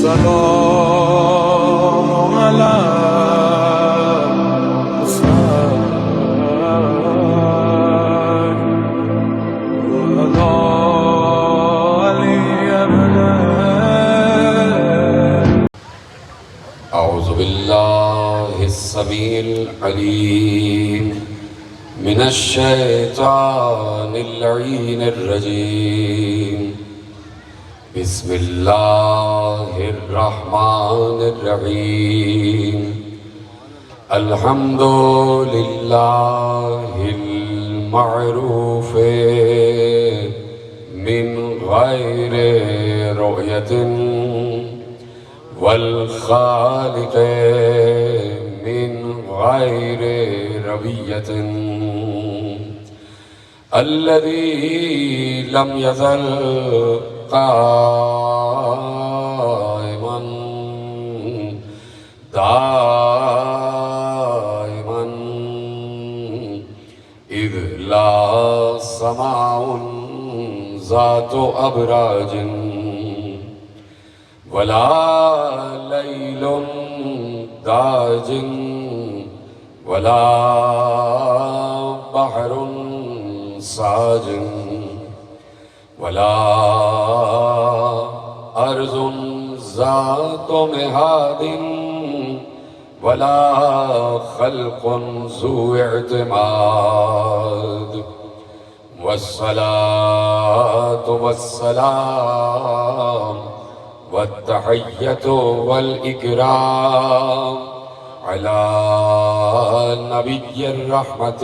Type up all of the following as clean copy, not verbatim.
السلام على أعوذ بالله السميع العليم من الشيطان اللعين الرجيم بسم الله الرحمن الرحيم الحمد لله المعروف من غير رؤية والخالق من غير ربية الذي لم يزل قائما دائما إذ لا سماء ذات أبراج ولا ليل داج ولا بحر ساج ولا أرض ذات مهاد ولا خلق ذو اعتماد والصلاة والسلام والتحية والإكرام على نبي الرحمة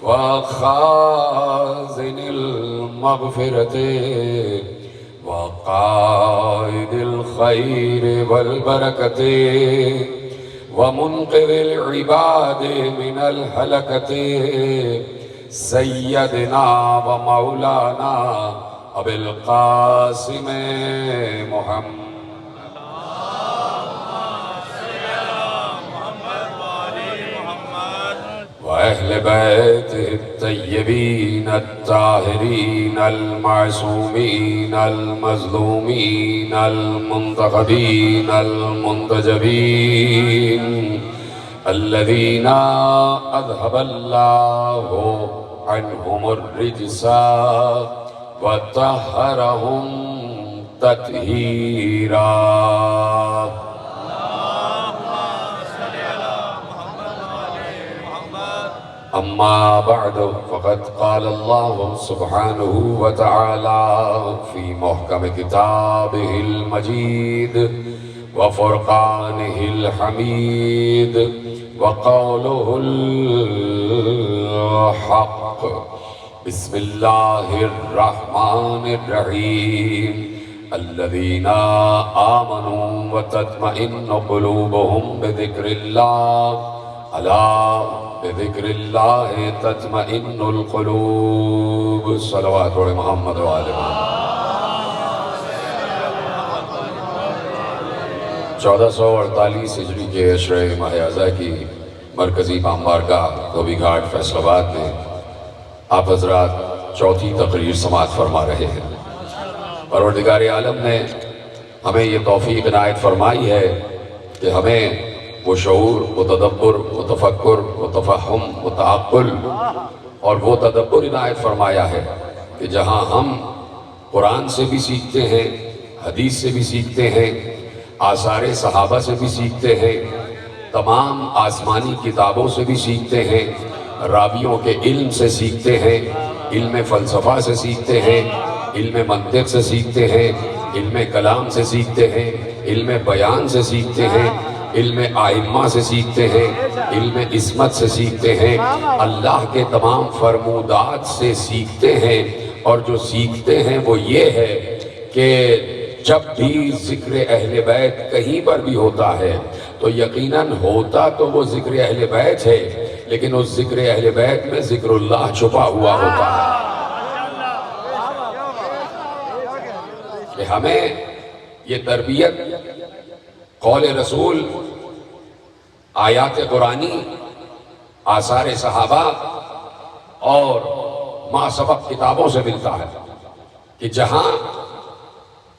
وخازن المغفرة وقائد الخير والبركة ومنقذ العباد من الهلكة سيدنا ومولانا أبي القاسم محمد وأهل بيته الطيبين الطاهرين المعصومين المظلومين المنتخبين المنتجبين الذين أذهب الله عنهم الرجس وطهرهم تطهيرا أما بعد فقد قال الله سبحانه وتعالى في محكم كتابه المجيد وفرقانه الحميد وقوله الحق بسم الله الرحمن الرحيم الذين آمنوا وتطمئن قلوبهم بذكر الله ألا بذكر الله تطمئن القلوب صلوات محمد وآل محمد 1448 ہجری کے عشرہ ماہ اعضاء کی مرکزی بامبارگاہ دھوبی گھاٹ فیصل آباد میں آپ حضرات چوتھی تقریر سماعت فرما رہے ہیں۔ پروردگار عالم نے ہمیں یہ توفیق عنایت فرمائی ہے کہ ہمیں وہ شعور، وہ تدبر، وہ تفکر، وہ تفہم، وہ تعقل اور وہ تدبر عنایت فرمایا ہے کہ جہاں ہم قرآن سے بھی سیکھتے ہیں، حدیث سے بھی سیکھتے ہیں، آثار صحابہ سے بھی سیکھتے ہیں، تمام آسمانی کتابوں سے بھی سیکھتے ہیں، راویوں کے علم سے سیکھتے ہیں، علم فلسفہ سے سیکھتے ہیں، علم منطق سے سیکھتے ہیں، علم کلام سے سیکھتے ہیں، علم بیان سے سیکھتے ہیں، علم آئمہ سے سیکھتے ہیں، علم عصمت سے سیکھتے ہیں، اللہ کے تمام فرمودات سے سیکھتے ہیں۔ اور جو سیکھتے ہیں وہ یہ ہے کہ جب بھی ذکر اہل بیت کہیں پر بھی ہوتا ہے تو یقیناً ہوتا تو وہ ذکر اہل بیت ہے، لیکن اس ذکر اہل بیت میں ذکر اللہ چھپا ہوا ہوتا ہے۔ کہ ہمیں یہ تربیت قول رسول، آیات قرآنی، آثار صحابہ اور ما سبق کتابوں سے ملتا ہے کہ جہاں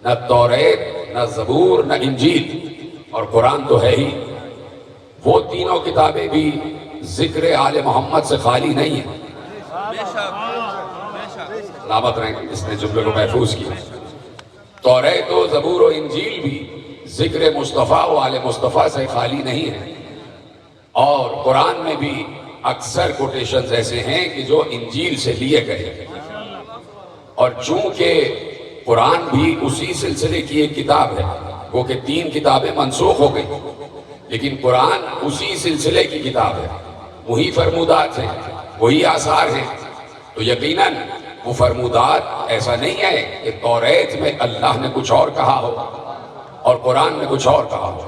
نہ توریت، نہ زبور نہ انجیل، اور قرآن تو ہے ہی، وہ تینوں کتابیں بھی ذکر آل محمد سے خالی نہیں ہیں۔ سلامت رہیں، اس نے جملے کو محفوظ کیا۔ توریت و زبور و انجیل بھی ذکر مصطفیٰ و آل مصطفیٰ سے خالی نہیں ہے، اور قرآن میں بھی اکثر کوٹیشنز ایسے ہیں کہ جو انجیل سے لیے گئے ہیں، اور چونکہ قرآن بھی اسی سلسلے کی ایک کتاب ہے، وہ کہ 3 کتابیں منسوخ ہو گئی، لیکن قرآن اسی سلسلے کی کتاب ہے، وہی فرمودات ہیں، وہی آثار ہیں، تو یقیناً وہ فرمودات ایسا نہیں ہے کہ توریت میں اللہ نے کچھ اور کہا ہو اور قرآن میں کچھ اور کہا ہو۔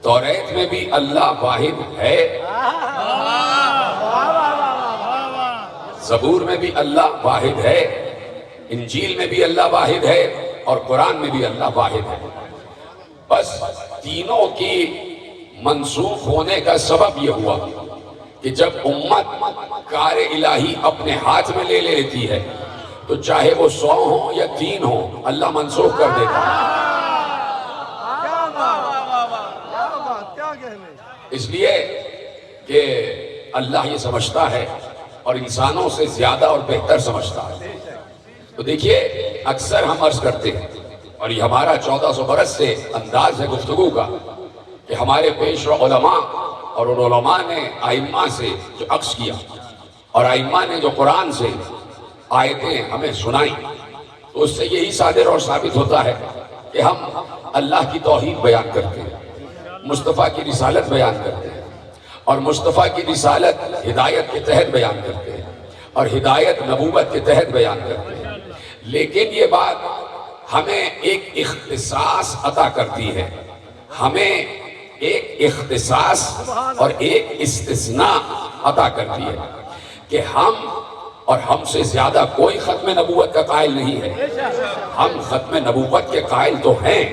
توریت میں بھی اللہ واحد ہے، زبور میں بھی اللہ واحد ہے، انجیل میں بھی اللہ واحد ہے، اور قرآن میں بھی اللہ واحد ہے۔ بس تینوں کی منسوخ ہونے کا سبب یہ ہوا کہ جب امت کار الہی اپنے ہاتھ میں لے لیتی ہے تو چاہے وہ 100 ہوں یا 3 ہوں، اللہ منسوخ کر دیتا ہے۔ اس لیے کہ اللہ یہ سمجھتا ہے اور انسانوں سے زیادہ اور بہتر سمجھتا ہے۔ تو دیکھیے، اکثر ہم عرض کرتے ہیں، اور یہ ہمارا 1400 برس سے انداز ہے گفتگو کا، کہ ہمارے پیشوا علماء اور ان علماء نے ائمہ سے جو عکس کیا، اور ائمہ نے جو قرآن سے آیتیں ہمیں سنائیں، تو اس سے یہی صادر اور ثابت ہوتا ہے کہ ہم اللہ کی توحید بیان کرتے ہیں، مصطفیٰ کی رسالت بیان کرتے ہیں، اور مصطفیٰ کی رسالت ہدایت کے تحت بیان کرتے ہیں، اور ہدایت نبوت کے تحت بیان کرتے ہیں۔ لیکن یہ بات ہمیں ایک اختصاص عطا کرتی ہے، ہمیں ایک اختصاص اور ایک استثناء عطا کرتی ہے کہ ہم اور ہم سے زیادہ کوئی ختم نبوت کا قائل نہیں ہے۔ ہم ختم نبوت کے قائل تو ہیں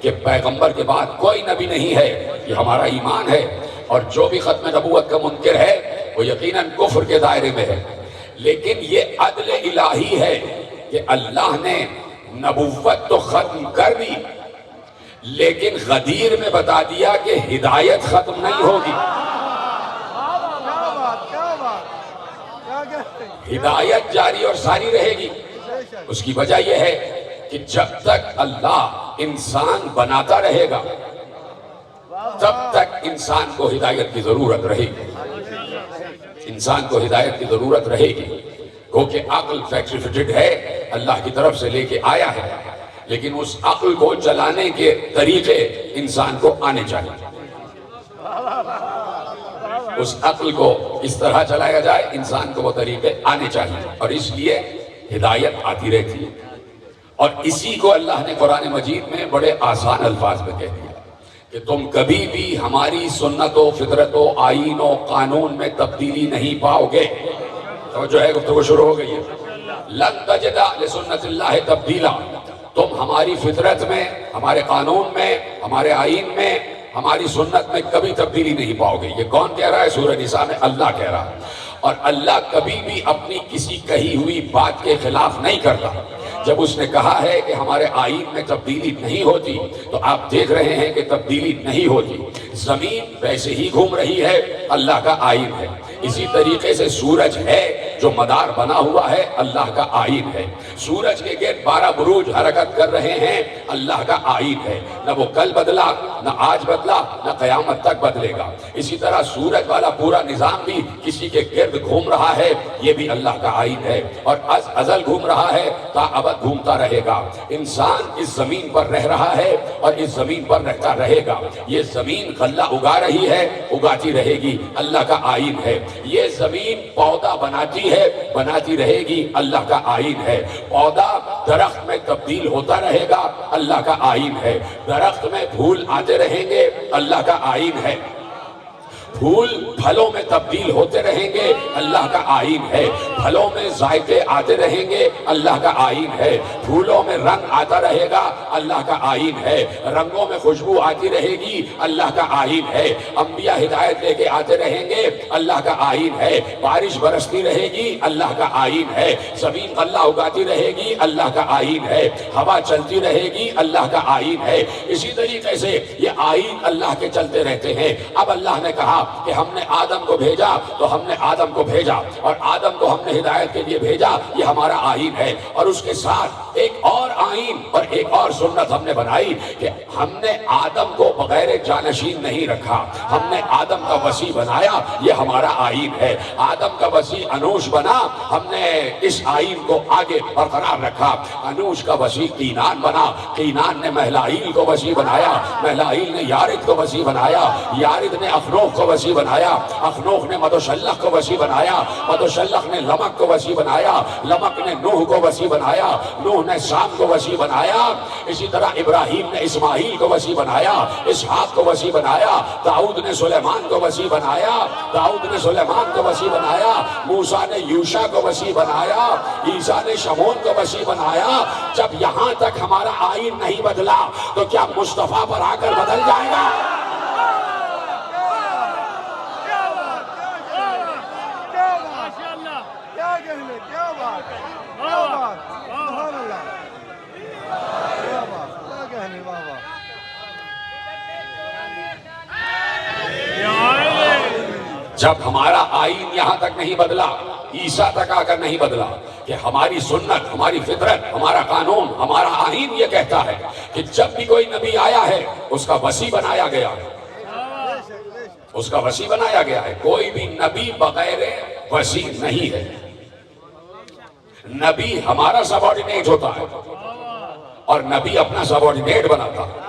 کہ پیغمبر کے بعد کوئی نبی نہیں ہے، یہ ہمارا ایمان ہے، اور جو بھی ختم نبوت کا منکر ہے وہ یقیناً کفر کے دائرے میں ہے۔ لیکن یہ عدل الہی ہے کہ اللہ نے نبوت تو ختم کر دی، لیکن غدیر میں بتا دیا کہ ہدایت ختم نہیں ہوگی، ہدایت جاری اور ساری رہے گی۔ اس کی وجہ یہ ہے کہ جب تک اللہ انسان بناتا رہے گا تب تک انسان کو ہدایت کی ضرورت رہے گی، انسان کو ہدایت کی ضرورت رہے گی، کیونکہ عقل فیکٹری فٹڈ ہے، اللہ کی طرف سے لے کے آیا ہے، لیکن اس عقل کو چلانے کے طریقے انسان کو آنے چاہیے۔ اس عقل کو اس طرح چلایا جائے، انسان کو وہ طریقے آنے چاہیے، اور اس لیے ہدایت آتی رہتی ہے۔ اور اسی کو اللہ نے قرآن مجید میں بڑے آسان الفاظ میں کہہ دیا کہ تم کبھی بھی ہماری سنت و فطرت و آئین و قانون میں تبدیلی نہیں پاؤ گے۔ تو جو ہے گفتگو شروع ہو گئی ہے، لن تجد لسنت اللہ تبدیلا، تم ہماری فطرت میں، ہمارے قانون میں، ہمارے آئین میں، ہماری سنت میں کبھی تبدیلی نہیں پاؤ گے۔ یہ کون کہہ رہا ہے؟ سورہ نساء میں اللہ کہہ رہا ہے، اور اللہ کبھی بھی اپنی کسی کہی ہوئی بات کے خلاف نہیں کرتا۔ جب اس نے کہا ہے کہ ہمارے آئین میں تبدیلی نہیں ہوتی، تو آپ دیکھ رہے ہیں کہ تبدیلی نہیں ہوتی، زمین ویسے ہی گھوم رہی ہے، اللہ کا آئین ہے۔ اسی طریقے سے سورج ہے جو مدار بنا ہوا ہے، اللہ کا آئین ہے۔ سورج کے گرد 12 بروج حرکت کر رہے ہیں، اللہ کا آئین ہے۔ نہ وہ کل بدلا، نہ آج بدلا، نہ قیامت تک بدلے گا۔ اسی طرح سورج والا پورا نظام بھی کسی کے گرد گھوم رہا ہے، یہ بھی اللہ کا آئین ہے، اور از ازل گھوم رہا ہے، تا ابد گھومتا رہے گا۔ انسان اس زمین پر رہ رہا ہے اور اس زمین پر رہتا رہے گا۔ یہ زمین غلہ اگا رہی ہے، اگاتی رہے گی، اللہ کا آئین ہے۔ یہ زمین پودا بناتی ہے، بناتی رہے گی، اللہ کا آئین ہے۔ پودا درخت میں تبدیل ہوتا رہے گا، اللہ کا آئین ہے۔ درخت میں پھول آتے رہیں گے، اللہ کا آئین ہے۔ پھول پھلوں میں تبدیل ہوتے رہیں گے، اللہ کا آئین ہے۔ پھلوں میں ذائقے آتے رہیں گے، اللہ کا آئین ہے۔ پھولوں میں رنگ آتا رہے گا، اللہ کا آئین ہے۔ رنگوں میں خوشبو آتی رہے گی، اللہ کا آئین ہے۔ انبیاء ہدایت لے کے آتے رہیں گے، اللہ کا آئین ہے۔ بارش برستی رہے گی، اللہ کا آئین ہے۔ زمین غلہ اگاتی رہے گی، اللہ کا آئین ہے۔ ہوا چلتی رہے گی، اللہ کا آئین ہے۔ اسی طریقے سے یہ آئین اللہ کے چلتے رہتے ہیں۔ اب اللہ نے کہا کہ ہم نے آدم کو بھیجا تو ہم نے آدم کو بھیجا، اور آدم کو ہم نے ہدایت کے لیے بھیجا، یہ ہمارا آئین ہے۔ اور اس کے ساتھ ایک اور آئین اور ایک اور سنت ہم نے بنائی کہ ہم نے آدم کو بغیر جانشین نہیں رکھا، ہم نے آدم کا وصی بنایا، یہ ہمارا آئین ہے۔ آدم کا وصی انوش بنا، ہم نے اس آئین کو آگے برقرار رکھا۔ انوش کا وصی قینان بنا، قینان نے مہلائیل کو وصی بنایا، مہلائیل نے یارد کو وصی بنایا، یارد نے اخنوخ کو وصی بنایا، اخنوخ نے مدوشلخ کو وصی بنایا، مدوشلخ نے لمک کو وصی بنایا، لمک نے نوح کو وصی بنایا، نوح نے سام کو وصی بنایا۔ اسی طرح ابراہیم نے اسماعیل کو وصی بنایا، اسحاق کو وصی بنایا، داؤد نے سلیمان کو وصی بنایا، داؤد نے سلیمان کو وصی بنایا، موسیٰ نے یوشع کو وصی بنایا، عیسیٰ نے شمعون کو وصی بنایا۔ جب یہاں تک ہمارا آئین نہیں بدلا تو کیا مصطفیٰ پر آ کر بدل جائے گا؟ جب ہمارا آئین یہاں تک نہیں بدلا، عیسیٰ تک آ کر نہیں بدلا، کہ ہماری سنت، ہماری فطرت، ہمارا قانون، ہمارا آئین یہ کہتا ہے کہ جب بھی کوئی نبی آیا ہے اس کا وصی بنایا گیا ہے، اس کا وصی بنایا گیا ہے۔ کوئی بھی نبی بغیر وصی نہیں ہے۔ نبی ہمارا سبارڈینیٹ ہوتا ہے اور نبی اپنا سبارڈینیٹ بناتا ہے،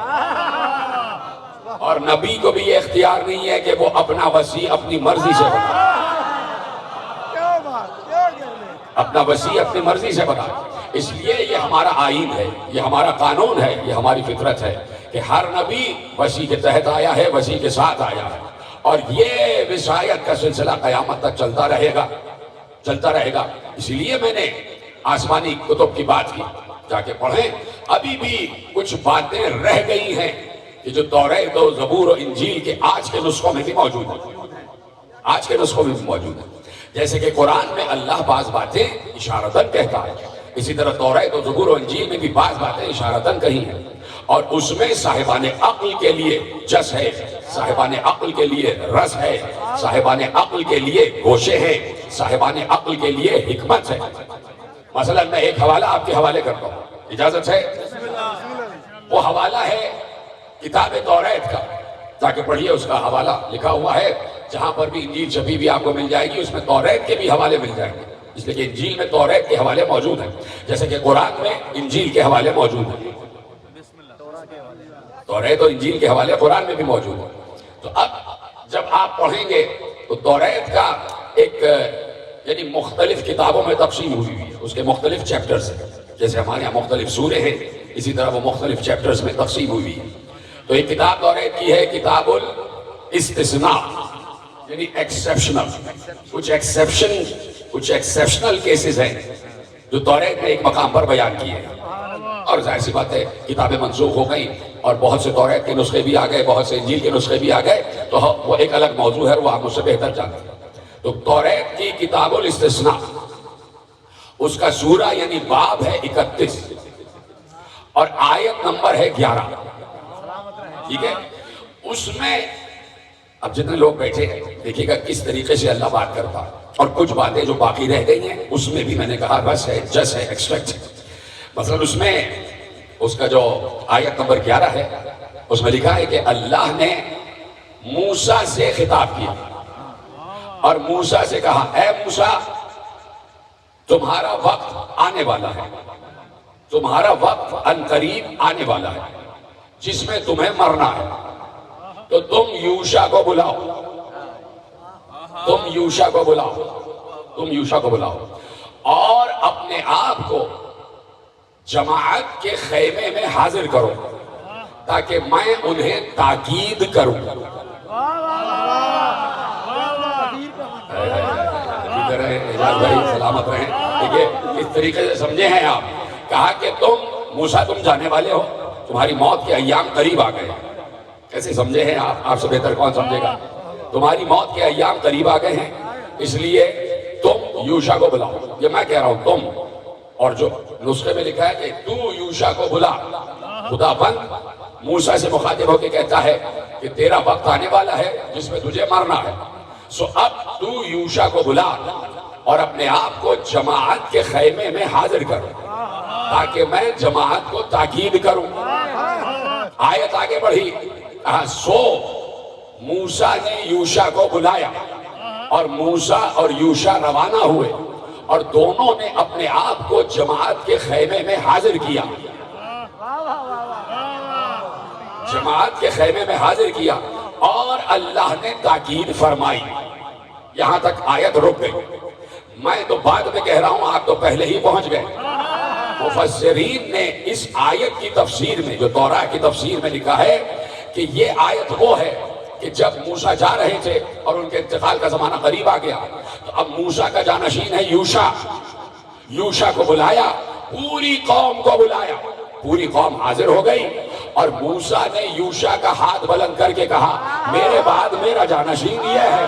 اور نبی کو بھی یہ اختیار نہیں ہے کہ وہ اپنا وصی اپنی مرضی سے بنا، اپنا وصی اپنی مرضی سے بنا۔ اس لیے یہ ہمارا آئین ہے، یہ ہمارا قانون ہے، یہ ہماری فطرت ہے کہ ہر نبی وصی کے تحت آیا ہے، وصی کے ساتھ آیا ہے، اور یہ وصایت کا سلسلہ قیامت تک چلتا رہے گا، چلتا رہے گا۔ اسی لیے میں نے آسمانی کتب کی بات کی، جا کے پڑھیں۔ ابھی بھی کچھ باتیں رہ گئی ہیں کہ جو توریت و زبور و انجیل کے آج کے نسخوں میں بھی موجود ہیں، آج کے نسخوں میں بھی موجود ہیں۔ جیسے کہ قرآن میں اللہ بعض باتیں اشارتاً کہتا ہے، اسی طرح توریت و زبور و انجیل میں بھی بعض باتیں اشارتاً کہی ہیں، اور اس میں صاحبان عقل کے لیے جس ہے، صاحبان عقل کے لیے رس ہے، صاحبان عقل کے لیے گوشے ہیں، صاحبان عقل کے لیے حکمت ہے۔ مثلا میں ایک حوالہ آپ کے حوالے کرتا ہوں، اجازت ہے؟ وہ حوالہ ہے کتاب توریت کا، جا کے پڑھیے، اس کا حوالہ لکھا ہوا ہے۔ جہاں پر بھی انجیل چھپی بھی آپ کو مل جائے گی، اس میں توریت کے بھی حوالے مل جائیں گے، اس لیے کہ انجیل میں توریت کے حوالے موجود ہیں، جیسے کہ قرآن میں انجیل کے حوالے موجود ہیں، توریت اور انجیل کے حوالے قرآن میں بھی موجود ہیں۔ تو اب جب آپ پڑھیں گے تو توریت کا ایک یعنی مختلف کتابوں میں تقسیم ہوئی ہے، اس کے مختلف چیپٹرز ہیں، جیسے ہمارے یہاں مختلف سورے ہیں، اسی طرح وہ مختلف چیپٹرز میں تقسیم ہوئی ہے۔ تو ایک کتاب توریت کی ہے کتاب الاستثناء، یعنی ایکسیپشنل، کچھ ایکسیپشنل کیسز ہیں جو توریت نے ایک مقام پر بیان کیے ہیں، اور ظاہر سی بات ہے کتابیں منسوخ ہو گئیں اور بہت سے توریت کے نسخے بھی آ گئے، بہت سے انجیل کے نسخے بھی آ گئے، تو وہ ایک الگ موضوع ہے، وہ آپ مجھ سے بہتر جانتے ہیں۔ تو توریت کی کتاب الاستثناء، اس کا سورہ یعنی باب ہے 31 اور آیت نمبر ہے 11، ٹھیک ہے؟ اس میں اب جتنے لوگ بیٹھے ہیں دیکھیے گا کس طریقے سے اللہ بات کرتا ہے، اور کچھ باتیں جو باقی رہ گئی ہیں اس میں بھی میں نے کہا رس ہے، جس ہے، ایکسٹریکٹ ہے۔ مثلا اس میں اس کا جو آیت نمبر 11 ہے، اس میں لکھا ہے کہ اللہ نے موسیٰ سے خطاب کیا اور موسیٰ سے کہا، اے موسیٰ تمہارا وقت آنے والا ہے، تمہارا وقت عنقریب آنے والا ہے جس میں تمہیں مرنا ہے، تو تم یوشع کو بلاؤ، تم یوشع کو بلاؤ، تم یوشع کو بلاؤ اور اپنے آپ کو جماعت کے خیمے میں حاضر کرو تاکہ میں انہیں تاکید کروں۔ اعجاز بھائی سلامت رہیں. دیکھیے اس طریقے سے سمجھے ہیں آپ. کہا کہ موسیٰ تم جانے والے ہو, تمہاری موت کے ایام قریب آ گئے. کیسے سمجھے ہیں آپ سے بہتر کون سمجھے گا. تمہاری موت کے ایام قریب آ گئے ہیں, اس لیے تم یوشع کو بلاؤ. یہ میں کہہ رہا ہوں تم, اور جو نسخے میں لکھا ہے کہ تو یوشع کو بلا. خدا بند موسیٰ سے مخاطب ہو کے کہتا ہے کہ تیرا وقت آنے والا ہے جس میں تجھے مرنا ہے. سو اب تو یوشع کو بلا اور اپنے آپ کو جماعت کے خیمے میں حاضر کر, تاکہ میں جماعت کو تاکید کروں. آیت آگے بڑھی. سو موسیٰ نے یوشع کو بلایا اور موسیٰ اور یوشع روانہ ہوئے, اور دونوں نے اپنے آپ کو جماعت کے خیمے میں حاضر کیا. جماعت کے خیمے میں حاضر کیا اور اللہ نے تاکید فرمائی. یہاں تک آیت رک گئی. میں تو بعد میں کہہ رہا ہوں, آپ تو پہلے ہی پہنچ گئے. مفسرین نے اس آیت کی تفسیر میں, جو توراہ کی تفسیر میں لکھا ہے کہ یہ آیت وہ ہے کہ جب موسیٰ جا رہے تھے اور ان کے انتقال کا زمانہ قریب آ گیا, تو اب موسیٰ کا جانشین ہے یوشع. یوشع کو بلایا, پوری قوم کو بلایا, پوری قوم حاضر ہو گئی, اور موسیٰ نے یوشع کا ہاتھ بلند کر کے کہا میرے بعد میرا جانشین یہ ہے.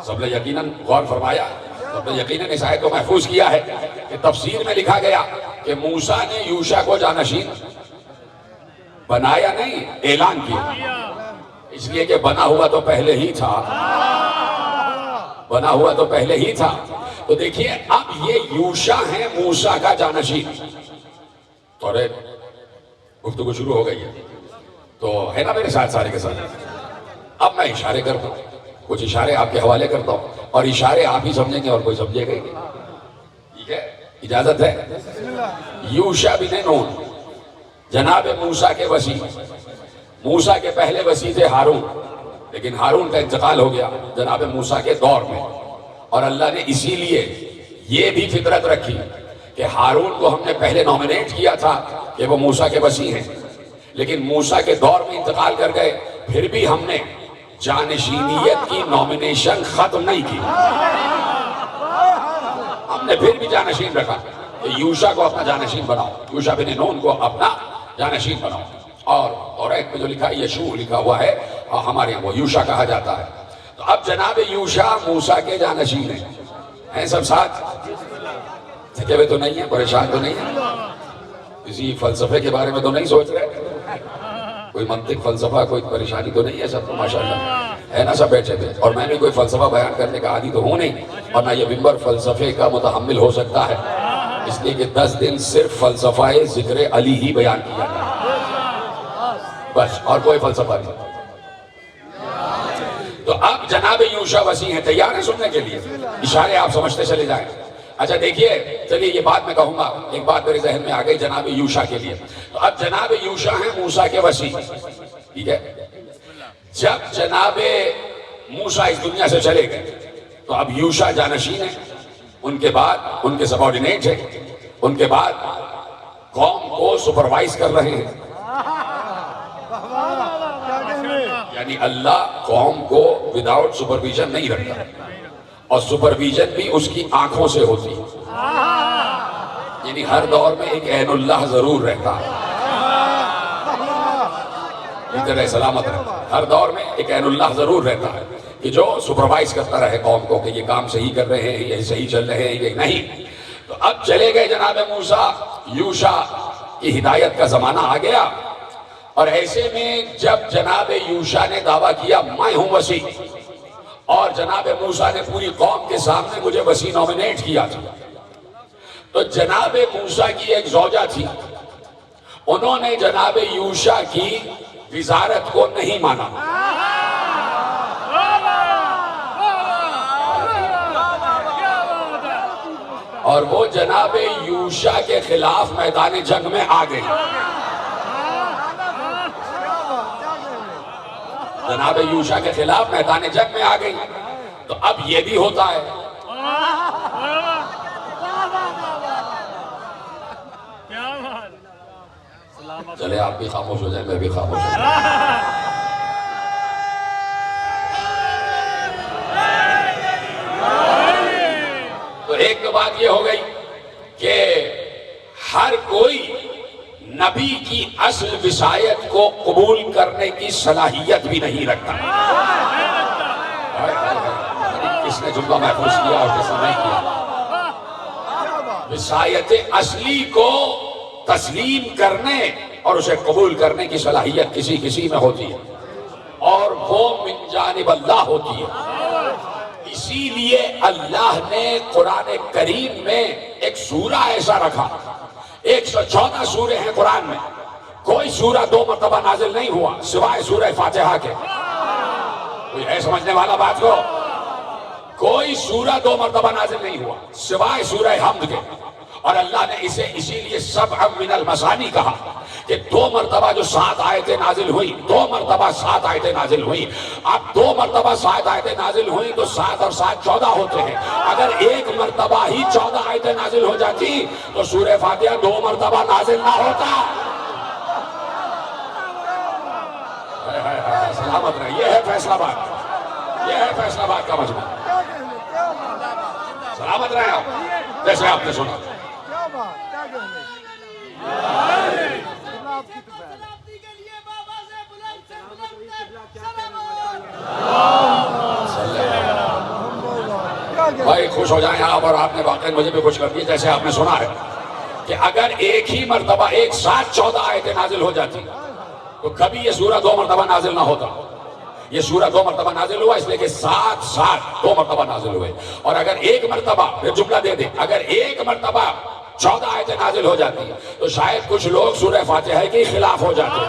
سب نے یقیناً غور فرمایا, سب نے یقیناً اس آیت کو محفوظ کیا ہے کہ تفسیر میں لکھا گیا کہ موسیٰ نے یوشع کو جانشین بنایا نہیں, اعلان کیا. اس لیے کہ بنا ہوا تو پہلے ہی تھا, بنا ہوا تو پہلے ہی تھا. تو دیکھیے اب یہ یوشع ہے موسیٰ کا جانشین. اور گفتگو شروع ہو گئی ہے تو ہے نا میرے ساتھ سارے کے ساتھ. اب میں اشارے کرتا ہوں, کچھ اشارے آپ کے حوالے کرتا ہوں, اور اشارے آپ ہی سمجھیں گے اور کوئی سمجھے گا ہی نہیں. ٹھیک ہے, اجازت ہے. یوشع بن نون جناب موسیٰ کے وصی. موسیٰ کے پہلے وصی تھے ہارون, لیکن ہارون کا انتقال ہو گیا جناب موسیٰ کے دور میں. اور اللہ نے اسی لیے یہ بھی فطرت رکھی کہ ہارون کو ہم نے پہلے نومینیٹ کیا تھا کہ وہ موسیٰ کے وصی ہیں, لیکن موسیٰ کے دور میں انتقال کر گئے. پھر بھی ہم نے جانشینیت کی نومینیشن ختم نہیں کی, ہم نے پھر بھی جانشین رکھا کہ یوشع کو اپنا جانشین بناؤ, یوشع بن نون کو اپنا جانشین بناؤ. اور ایک میں جو لکھا ہے یشوع لکھا ہوا ہے, ہمارے یہاں وہ یوشع کہا جاتا ہے. تو اب جناب یوشع موسیٰ کے جانشین ہیں سب ساتھ. تھکے ہوئے تو نہیں ہیں, پریشان تو نہیں ہیں, کسی فلسفے کے بارے میں تو نہیں سوچ رہے, کوئی منطق فلسفہ کوئی پریشانی تو نہیں ہے. سب تو ماشاءاللہ ہے نا, سب بیٹھے تھے. اور میں بھی کوئی فلسفہ بیان کرنے کا عادی تو ہوں نہیں, اور نہ یہ ممبر فلسفے کا متحمل ہو سکتا ہے, اس لیے کہ 10 دن صرف فلسفہ ذکر علی ہی بیان کیا گیا بس, اور کوئی فلسفہ نہیں. تو اب جناب یوشع وصی ہیں, تیار ہیں سننے کے لیے؟ اشارے آپ سمجھتے چلے جائیں. اچھا دیکھیے, چلیے یہ بات میں کہوں گا, ایک بات میرے ذہن میں آ گئی جناب یوشع کے لیے. تو اب جناب یوشع ہیں موسیٰ کے وصی, ٹھیک ہے. جب جناب موسیٰ اس دنیا سے چلے گئے تو اب یوشع جانشین ہیں, ان کے بعد ان کے سبارڈینیٹ ہیں, ان کے بعد قوم کو سپروائز کر رہے ہیں. یعنی اللہ قوم کو وداؤٹ سپرویژن نہیں رکھتا, اور سپرویژن بھی اس کی آنکھوں سے ہوتی ہے. یعنی ہر دور میں ایک عین اللہ ضرور رہتا ہے, ادھر سلامت ہے. ہر دور میں ایک عین اللہ ضرور رہتا ہے کہ جو سپروائز کرتا رہے قوم کو کہ یہ کام صحیح کر رہے ہیں, یہ صحیح چل رہے ہیں, یہ نہیں. تو اب چلے گئے جناب موسیٰ, یوشع کی ہدایت کا زمانہ آ گیا. اور ایسے میں جب جناب یوشع نے دعویٰ کیا میں ہوں وصی, اور جناب موسیٰ نے پوری قوم کے سامنے مجھے وصی نومینیٹ کیا تھا, تو جناب موسیٰ کی ایک زوجہ تھی, انہوں نے جناب یوشع کی وزارت کو نہیں مانا. اور وہ جناب یوشع کے خلاف میدان جنگ میں آ گئی. جناب یوشع کے خلاف میدان جنگ میں آ گئی. تو اب یہ بھی ہوتا ہے, چلے آپ بھی خاموش ہو جائیں, میں بھی خاموش ہو جائیں. تو ایک تو بات یہ ہو گئی کہ ہر کوئی نبی کی اصل وصایت کو قبول کرنے کی صلاحیت بھی نہیں رکھتا. کس نے جملہ محفوظ کیا اور کس نے نہیں کیا؟ وصایت اصلی کو تسلیم کرنے اور اسے قبول کرنے کی صلاحیت کسی کسی میں ہوتی ہے، اور وہ من جانب اللہ ہوتی ہے. اسی لیے اللہ نے قرآن کریم میں ایک سورہ ایسا رکھا، 114 سورے ہیں قرآن میں، کوئی سورہ 2 مرتبہ نازل نہیں ہوا سوائے سورہ فاتحہ کے. کوئی ہے سمجھنے والا بات کو؟ کوئی سورہ 2 مرتبہ نازل نہیں ہوا سوائے سورہ حمد کے. اور اللہ نے اسے اسی لیے سبع من المثانی کہا کہ 2 مرتبہ جو 7 آیتیں نازل ہوئی، 2 مرتبہ 7 آیتیں نازل ہوئی. اب 2 مرتبہ 7 آیتیں نازل ہوئی تو 7 اور 7 14 ہوتے ہیں. اگر 1 مرتبہ ہی 14 آیتیں نازل ہو جاتی تو سورہ فاتحہ 2 مرتبہ نازل نہ ہوتا. سلامت رہے. یہ ہے فیصلہ آباد، یہ ہے فیصلہ آباد کا مجمع. سلامت رہے آپ. جیسے آپ نے سنا بھائی خوش ہو جائیں آپ، اور آپ نے واقعی مجھے بھی خوش کر دیا. جیسے آپ نے سنا ہے کہ اگر ایک ہی مرتبہ ایک ساتھ 14 آیتیں نازل ہو جاتی تو کبھی یہ سورہ 2 مرتبہ نازل نہ ہوتا. یہ سورہ 2 مرتبہ نازل ہوا اس لیے کہ 7 2 مرتبہ نازل ہوئے. اور اگر ایک مرتبہ، پھر جملہ دے دیں، اگر ایک مرتبہ 14 آیتیں نازل ہو جاتی تو شاید کچھ لوگ سورہ فاتحہ کے خلاف ہو جاتے.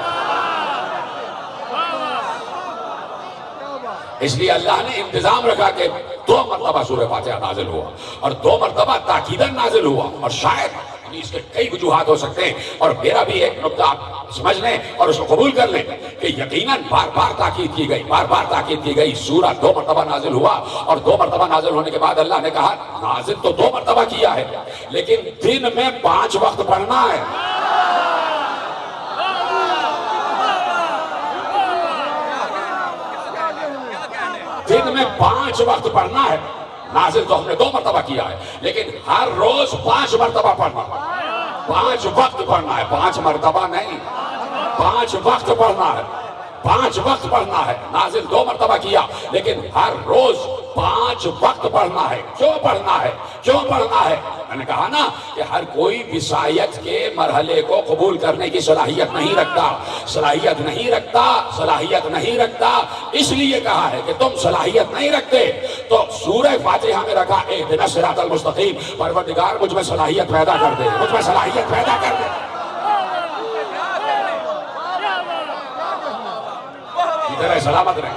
اس لیے اللہ نے انتظام رکھا کہ 2 مرتبہ سورہ فاتحہ نازل ہوا، اور 2 مرتبہ تاکیداً نازل ہوا. اور شاید اس کے کئی وجوہات ہو سکتے ہیں، اور میرا بھی ایک نقطہ آپ سمجھ لیں اور اس کو قبول کر لیں کہ یقیناً بار بار تاکید کی گئی، بار بار تاکید کی گئی. سورہ 2 مرتبہ نازل ہوا، اور 2 مرتبہ نازل ہونے کے بعد اللہ نے کہا نازل تو 2 مرتبہ کیا ہے لیکن دن میں 5 وقت پڑھنا ہے. دن میں 5 وقت پڑھنا ہے. نازل تو ہم نے 2 مرتبہ کیا ہے لیکن ہر روز 5 مرتبہ پڑھنا ہے. 5 وقت پڑھنا ہے، 5 مرتبہ نہیں، 5 وقت پڑھنا ہے. 5 وقت پڑھنا ہے. نازل 2 مرتبہ کیا لیکن ہر روز 5 وقت پڑھنا ہے. کیوں پڑھنا ہے؟ کیوں پڑھنا ہے؟ میں نے کہا نا کہ ہر کوئی وصایت کے مرحلے کو قبول کرنے کی صلاحیت نہیں رکھتا. صلاحیت نہیں رکھتا، صلاحیت نہیں رکھتا. اس لیے کہا ہے کہ تم صلاحیت نہیں رکھتے تو سورہ فاتحہ میں رکھا اہدنا الصراط المستقیم. پروردگار مجھ میں صلاحیت پیدا کر دے، مجھ میں صلاحیت پیدا کر دے. ادھر سلامت رہے.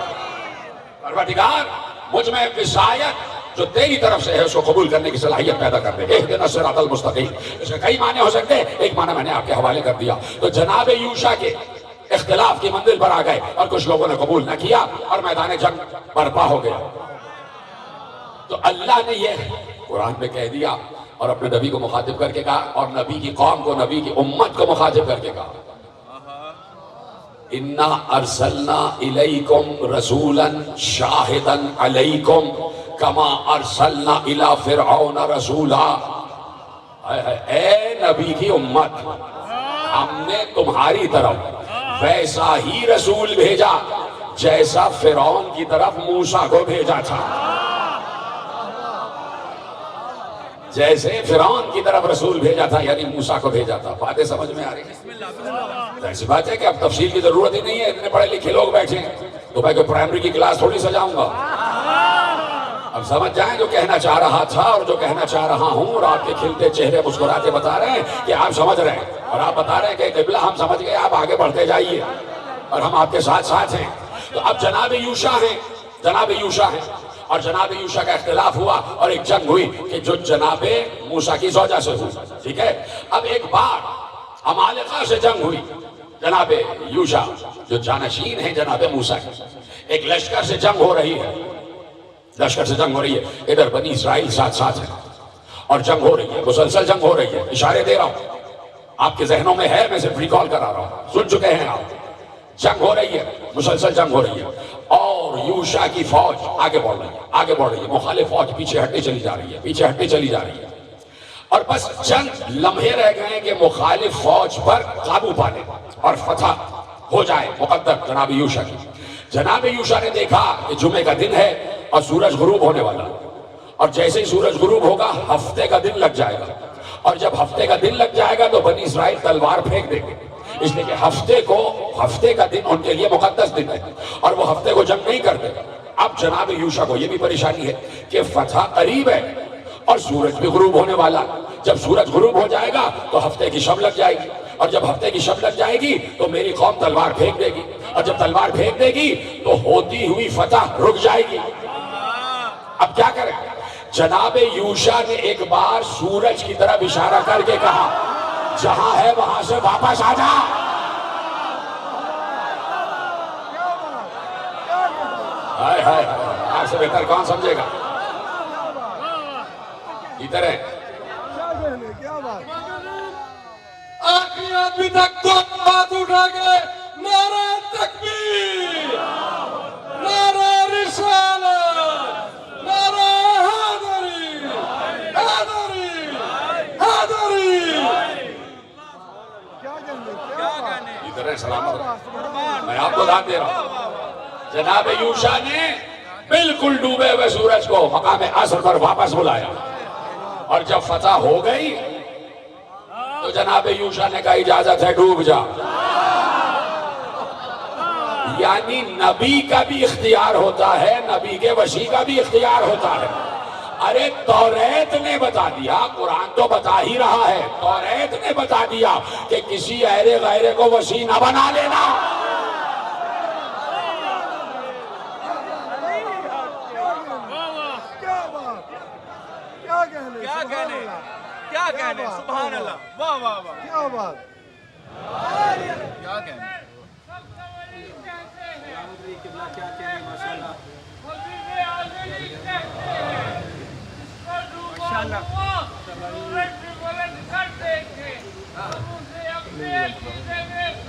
پروردگار مجھ میں وصایت جو تیری طرف سے ہے اس کو قبول کرنے کی صلاحیت پیدا کر دے. اہدنا الصراط المستقیم. اس کے کئی معنی ہو سکتے ہیں، ایک معنی میں نے آپ کے حوالے کر دیا. تو جناب یوشع کے اختلاف کی منزل پر آ گئے اور کچھ لوگوں نے قبول نہ کیا اور میدان جنگ برپا ہو گیا. تو اللہ نے یہ قرآن میں کہہ دیا اور اپنے نبی کو مخاطب کر کے کہا، اور نبی کی قوم کو، نبی کی امت کو مخاطب کر کے کہا اِنَّا أَرْسَلْنَا إِلَيْكُمْ رَسُولًا شَاهِدًا عَلَيْكُمْ كَمَا أَرْسَلْنَا إِلَىٰ فِرْعَوْنَ رَسُولًا. اے نبی کی امت، ہم نے تمہاری طرف ویسا ہی رسول بھیجا جیسا فرعون کی طرف موسیٰ کو بھیجا تھا. جیسے فرعون کی طرف رسول بھیجا تھا یعنی موسیٰ کو بھیجا تھا. باتیں سمجھ میں آ رہی ہیں؟ ایسی بات ہے کہ اب تفصیل کی ضرورت ہی نہیں ہے، اتنے پڑھے لکھے لوگ بیٹھے ہیں تو میں کوئی پرائمری کی کلاس تھوڑی سجاؤں گا. اب سمجھ جائیں جو کہنا چاہ رہا تھا اور جو کہنا چاہ رہا ہوں، اور آپ کے کھلتے چہرے مسکراتے بتا رہے ہیں کہ آپ سمجھ رہے ہیں، اور آپ بتا رہے ہیں کہ قبلہ ہم سمجھ گئے، آپ آگے بڑھتے جائیے اور ہم آپ کے ساتھ ساتھ ہیں. تو اب جناب یوشع ہیں، جناب یوشع ہیں، اور جناب یوشع کا اختلاف ہوا اور ایک جنگ ہوئی کہ جو جناب موسیٰ کی زوجہ سے ہوئی. ٹھیک ہے. اب ایک بار عمالقہ سے جنگ ہوئی. جناب یوشع جو جانشین ہیں جناب موسیٰ کی، ایک لشکر سے جنگ ہو رہی ہے، لشکر سے جنگ ہو رہی ہے. ادھر بنی اسرائیل ساتھ ساتھ ہیں اور جنگ ہو رہی ہے، مسلسل جنگ ہو رہی ہے. اشارے دے رہا ہوں، آپ کے ذہنوں میں ہے، میں صرف ریکال کرا رہا ہوں، سن چکے ہیں آپ. جنگ ہو رہی ہے، مسلسل جنگ ہو رہی ہے. اور یوشا کی فوج آگے بڑھ رہی ہے، مخالف فوج پیچھے ہٹتے چلی جا رہی ہے، اور بس چند لمحے رہ گئے کہ مخالف فوج پر قابو پا لے اور فتح ہو جائے مقدر جناب یوشا کی۔ جناب یوشا نے دیکھا کہ جمعے کا دن ہے اور سورج غروب ہونے والا، اور جیسے ہی سورج غروب ہوگا ہفتے کا دن لگ جائے گا، اور جب ہفتے کا دن لگ جائے گا تو بنی اسرائیل تلوار پھینک دیں گے، اس لیے کہ ہفتے کا دن ان کے لیے مقدس دن ہے اور وہ ہفتے کو جنگ نہیں کرتے۔ اب جناب یوشا کو یہ بھی پریشانی ہے کہ فتح قریب ہے اور سورج بھی غروب ہونے والا، جب سورج غروب ہو جائے گا تو ہفتے کی شب لگ جائے گی، اور جب ہفتے کی شب لگ جائے گی تو میری قوم تلوار پھینک دے گی، اور جب تلوار پھینک دے گی تو ہوتی ہوئی فتح رک جائے گی۔ اب کیا کریں؟ جناب یوشا نے ایک بار سورج کی طرف اشارہ کر کے کہا جہاں ہے وہاں سے واپس آ جا۔ ہائے ہائے، آپ سے بہتر کون سمجھے گا؟ ادھر ہے آخری آدمی تک دو بات اٹھا کے نعرہ تکبیر، نعرہ رسالت، نعرہ حیدری، حیدری، حیدری۔ ادھر ہے، سلامت، میں آپ کو داد دے رہا ہوں۔ جناب یوشا نے بالکل ڈوبے ہوئے سورج کو مقام عصر پر واپس بلایا، اور جب فتح ہو گئی تو جناب یوشا نے کہا اجازت ہے ڈوب جا۔ یعنی نبی کا بھی اختیار ہوتا ہے، نبی کے وحی کا بھی اختیار ہوتا ہے۔ ارے توریت نے بتا دیا، قرآن تو بتا ہی رہا ہے، توریت نے بتا دیا کہ کسی غیرے کو وحی نہ بنا لینا۔ کیا کہنے، سبحان اللہ، واہ واہ واہ، کیا بات، کیا کہنے، کیا کہنے، ماشاءاللہ،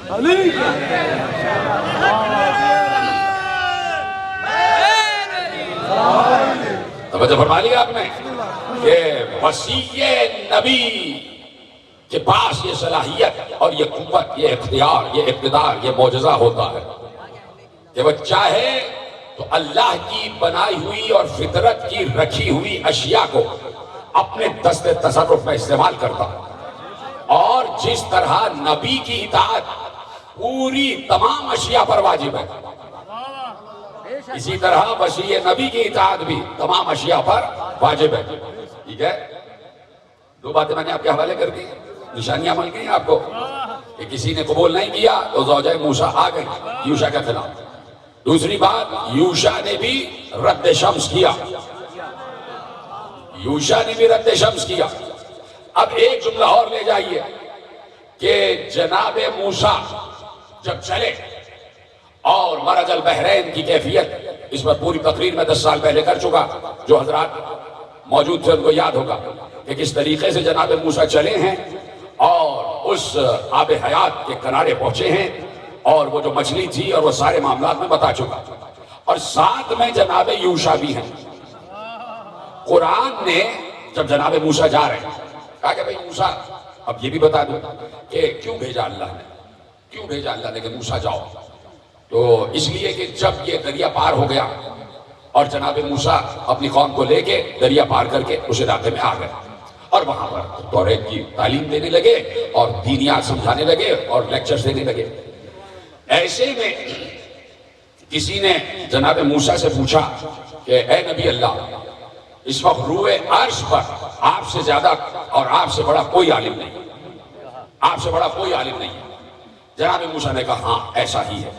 علی توجہ فرما لیا آپ نے کہ وسیع نبی کے پاس یہ صلاحیت اور یہ قوت، یہ اختیار، یہ اقتدار، یہ معجزہ ہوتا ہے کہ وہ چاہے تو اللہ کی بنائی ہوئی اور فطرت کی رکھی ہوئی اشیاء کو اپنے دست تصرف میں استعمال کرتا، اور جس طرح نبی کی اطاعت پوری تمام اشیاء پر واجب ہے، اسی طرح وسیع نبی کی اطاعت بھی تمام اشیاء پر واجب ہے۔ ٹھیک ہے، دو باتیں میں نے آپ کے حوالے کر دی، نشانیاں مل گئی آپ کو کہ کسی نے قبول نہیں کیا تو زوجہ موسیٰ آ گئی یوشا کے خلاف۔ دوسری بات، یوشا نے بھی رد شمس کیا، یوشا نے بھی رد شمس کیا۔ اب ایک جملہ اور لے جائیے کہ جناب موسیٰ جب چلے اور مرج البحرین کی کیفیت، اس پر پوری تقریر میں 10 سال پہلے کر چکا، جو حضرات موجود تھے ان کو یاد ہوگا کہ کس طریقے سے جناب موسیٰ چلے ہیں اور اس آب حیات کے کنارے پہنچے ہیں، اور وہ جو مچھلی تھی اور وہ سارے معاملات میں بتا چکا، اور ساتھ میں جناب یوشا بھی ہیں۔ قرآن نے جب جناب موسیٰ جا رہے ہیں کہا کہ بھئی موسیٰ اب یہ بھی بتا دو کہ کیوں بھیجا اللہ نے کہ موسیٰ جاؤ، تو اس لیے کہ جب یہ دریا پار ہو گیا اور جناب موسیٰ اپنی قوم کو لے کے دریا پار کر کے اس علاقے میں آ گئے، اور وہاں پر توریت کی تعلیم دینے لگے اور دینیات سمجھانے لگے اور لیکچرز دینے لگے۔ ایسے میں کسی نے جناب موسیٰ سے پوچھا کہ اے نبی اللہ، اس وقت روئے عرش پر آپ سے زیادہ اور آپ سے بڑا کوئی عالم نہیں، آپ سے بڑا کوئی عالم نہیں۔ جناب موسیٰ نے کہا ہاں ایسا ہی ہے۔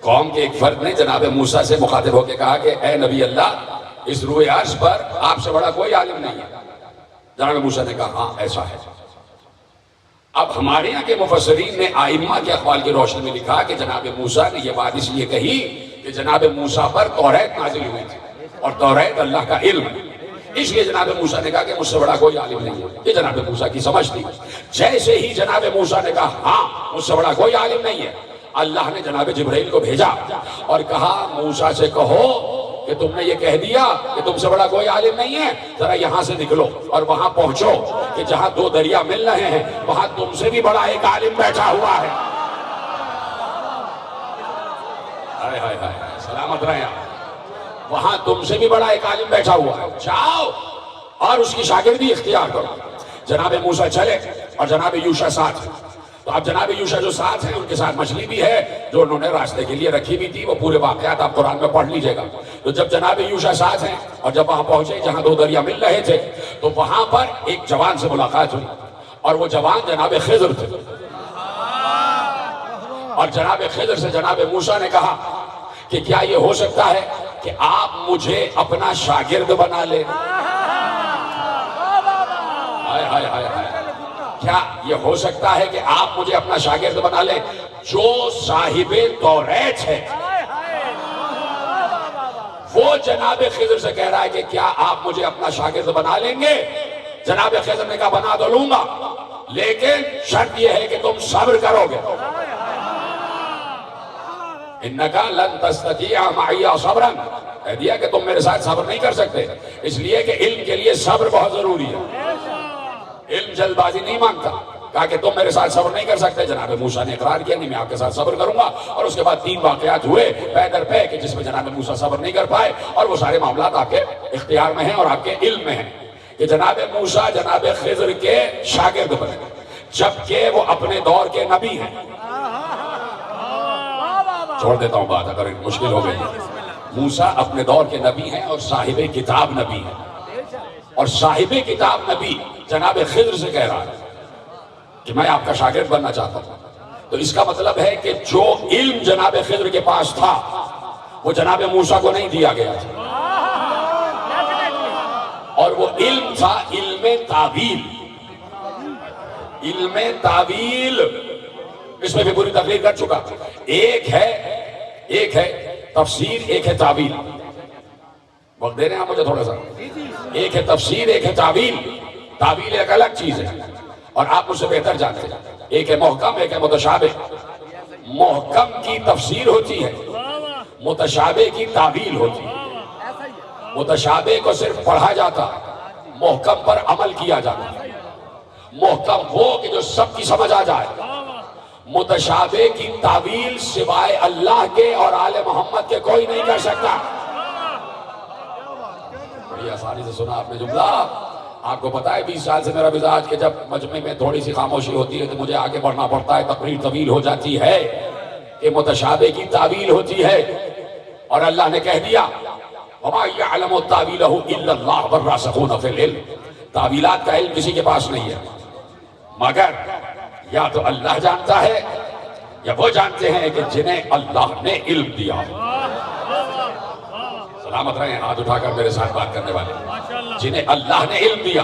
قوم کے ایک فرد نے جناب موسیٰ سے مخاطب ہو کے کہا کہ اے نبی اللہ، اس روئے عرش پر آپ سے بڑا کوئی عالم نہیں ہے۔ جناب موسیٰ نے کہا ہاں ایسا ہے۔ اب ہمارے یہاں کے مفسرین نے آئمہ کے اقوال کی روشنی میں لکھا کہ جناب موسیٰ نے یہ بات اس لیے کہی کہ جناب موسیٰ پر توریت نازل ہوئی تھی، اور توریت اللہ کا علم ہے، اس لیے جناب موسیٰ نے کہا کہ مجھ سے بڑا کوئی عالم نہیں ہے۔ یہ جناب موسیٰ کی سمجھ تھی۔ جیسے ہی جناب موسیٰ نے کہا ہاں مجھ سے بڑا کوئی عالم نہیں ہے، اللہ نے جناب جبرائیل کو بھیجا اور کہا موسیٰ سے کہو کہ تم نے یہ کہہ دیا کہ تم سے بڑا کوئی عالم نہیں ہے، ذرا یہاں سے نکلو اور وہاں پہنچو کہ جہاں دو دریا مل رہے ہیں وہاں تم سے بھی بڑا ایک عالم بیٹھا ہوا ہے۔ ہائے ہائے ہائے، سلامت رہیں آپ، وہاں تم سے بھی بڑا ایک عالم بیٹھا ہوا ہے، جاؤ اور اس کی شاگردی اختیار کرو۔ جناب موسیٰ چلے اور جناب یوشع ساتھ، تو اب جناب یوشع جو ساتھ ہیں ان کے ساتھ مچھلی بھی ہے جو انہوں نے راستے کے لیے رکھی بھی تھی، وہ پورے واقعات آپ قرآن میں پڑھ لیجئے گا۔ تو جب جناب یوشع ساتھ ہیں اور جب وہاں پہنچے جہاں دو دریا مل رہے تھے تو وہاں پر ایک جوان سے ملاقات ہوئی، اور وہ جوان جناب خضر تھے، اور جناب خضر سے جناب موسیٰ نے کہا کہ کیا یہ ہو سکتا ہے کہ آپ مجھے اپنا شاگرد بنا لیں؟ ہائے ہائے ہائے ہائے، کیا یہ ہو سکتا ہے کہ آپ مجھے اپنا شاگرد بنا لیں جو صاحب توریت ہے؟ وہ جناب خضر سے کہہ رہا ہے کہ کیا آپ مجھے اپنا شاگرد بنا لیں گے؟ جناب خضر نے کہا بنا تو لوں گا، لیکن شرط یہ ہے کہ تم صبر کرو گے۔ اِنَّكَ لَن تَسْتَطِيعَ مَعِيَ صَبْرًا، کہہ دیا کہ تم میرے ساتھ صبر نہیں کر سکتے، اس لیے کہ علم کے لیے صبر بہت ضروری ہے، علم جلد بازی نہیں مانگتا۔ کہا کہ تم میرے ساتھ صبر نہیں کر سکتے۔ جناب موسیٰ نے اقرار کیا نہیں میں آپ کے ساتھ صبر کروں گا، اور اس کے بعد 3 واقعات ہوئے پے در پے کہ جس میں جناب موسیٰ صبر نہیں کر پائے، اور وہ سارے معاملات آپ کے اختیار میں ہیں اور آپ کے علم میں ہیں کہ جناب موسیٰ جناب خضر کے شاگرد بنے، جبکہ وہ اپنے دور کے نبی ہیں۔ چھوڑ دیتا ہوں بات اگر مشکل ہو گئی۔ موسیٰ اپنے دور کے نبی ہیں اور صاحب کتاب نبی ہیں، اور صاحب کتاب نبی جناب خضر سے کہہ رہا ہے کہ میں آپ کا شاگرد بننا چاہتا ہوں۔ تو اس کا مطلب ہے کہ جو علم جناب خضر کے پاس تھا وہ جناب موسیٰ کو نہیں دیا گیا تھا، اور وہ علم تھا علم تعویل۔ علم تعویل اس میں بھی پوری تقریر کر چکا۔ ایک ہے تفسیر، ایک ہے تعویل۔ وقت دے رہے ہیں آپ مجھے تھوڑا سا؟ ایک ہے تفسیر، ایک ہے تعویل۔ تعویل ایک الگ چیز ہے اور آپ مجھ سے بہتر جانتے ہیں۔ ایک ہے محکم، ایک ہے متشابہ۔ محکم کی تفسیر ہوتی ہے، متشابہ کی تعویل ہوتی ہے۔ متشابہ کو صرف پڑھا جاتا، محکم پر عمل کیا جاتا۔ محکم وہ کہ جو سب کی سمجھ آ جائے، متشابہ کی تعویل سوائے اللہ کے اور آل محمد کے کوئی نہیں کر سکتا۔ بڑی آسانی سے سنا آپ نے جملہ۔ آپ کو پتا ہے 20 سال سے میرا مزاج کہ جب مجمع میں تھوڑی سی خاموشی ہوتی ہے تو مجھے آگے بڑھنا پڑتا ہے، تقریر طویل ہو جاتی ہے، کہ متشابہ کی تعویل ہوتی ہے، اور اللہ نے کہہ دیا وَمَا يَعْلَمُ تَعْوِيلَهُ إِلَّا اللَّهُ وَالرَّاسِخُونَ فِي الْعِلْمِ۔ تعویلات کا علم کسی کے پاس نہیں ہے مگر یا تو اللہ جانتا ہے یا وہ جانتے ہیں کہ جنہیں اللہ نے علم دیا۔ سلامت رہیں ہاتھ اٹھا کر میرے ساتھ بات کرنے والے، جنہیں اللہ نے علم دیا۔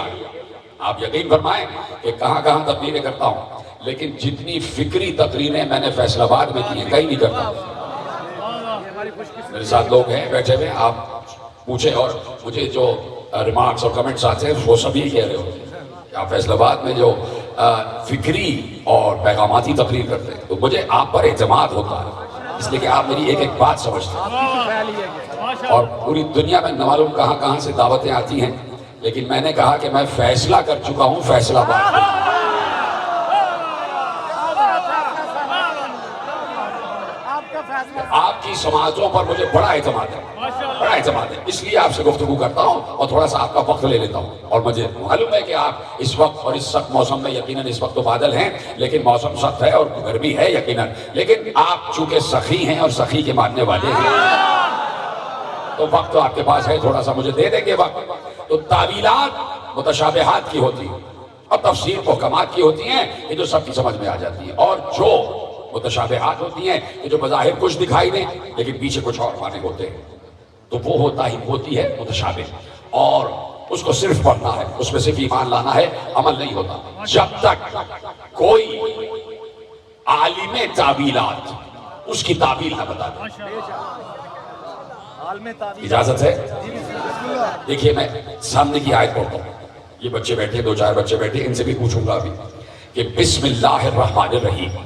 آپ یقین فرمائیں کہ کہاں کہاں تقریریں کرتا ہوں، لیکن جتنی فکری تقریریں میں نے فیصل آباد میں کی ہیں کہیں نہیں کرتا۔ میرے ساتھ لوگ ہیں بیٹھے ہوئے، آپ پوچھیں اور مجھے جو ریمارکس اور کمنٹس آتے ہیں وہ سب یہ کہہ رہے ہو کہ آپ فیصل آباد میں جو فکری اور پیغاماتی تقریر کرتے ہیں، تو مجھے آپ پر اعتماد ہوتا ہے، اس لیے کہ آپ میری ایک ایک بات سمجھتے ہیں۔ اور پوری دنیا میں نہ معلوم کہاں کہاں سے دعوتیں آتی ہیں، لیکن میں نے کہا کہ میں فیصلہ کر چکا ہوں فیصل آباد میں۔ آپ کی سماعتوں پر مجھے بڑا اعتماد ہے، اس لیے آپ سے گفتگو کرتا ہوں اور تھوڑا سا آپ کا وقت لے لیتا ہوں۔ اور مجھے معلوم ہے کہ آپ اس وقت اور اس سخت موسم میں یقیناً اس وقت تو بادل ہیں، لیکن موسم سخت ہے اور گرمی ہے یقیناً، لیکن آپ چونکہ سخی ہیں اور سخی کے ماننے والے ہیں تو وقت تو آپ کے پاس ہے، تھوڑا سا مجھے دے دیں گے وقت۔ تو تعویلات متشابہات کی ہوتی ہیں اور تفسیر محکمات کی ہوتی ہیں کہ جو سب کی سمجھ میں آ جاتی ہے، اور جو متشابہات ہوتی ہیں کہ جو بظاہر کچھ دکھائی دیں لیکن پیچھے کچھ اور معنی ہوتے ہیں، تو وہ ہوتی ہے متشابہ، اور اس کو صرف پڑھنا ہے، اس میں صرف ایمان لانا ہے، عمل نہیں ہوتا جب تک کوئی عالم تعویلات اس کی تعویل نہ بتا دے۔ اجازت ہے؟ دیکھیے میں سامنے کی آیت پڑھتا ہوں، یہ بچے بیٹھے 2-4 بچے بیٹھے، ان سے بھی پوچھوں گا ابھی کہ بسم اللہ الرحمن الرحیم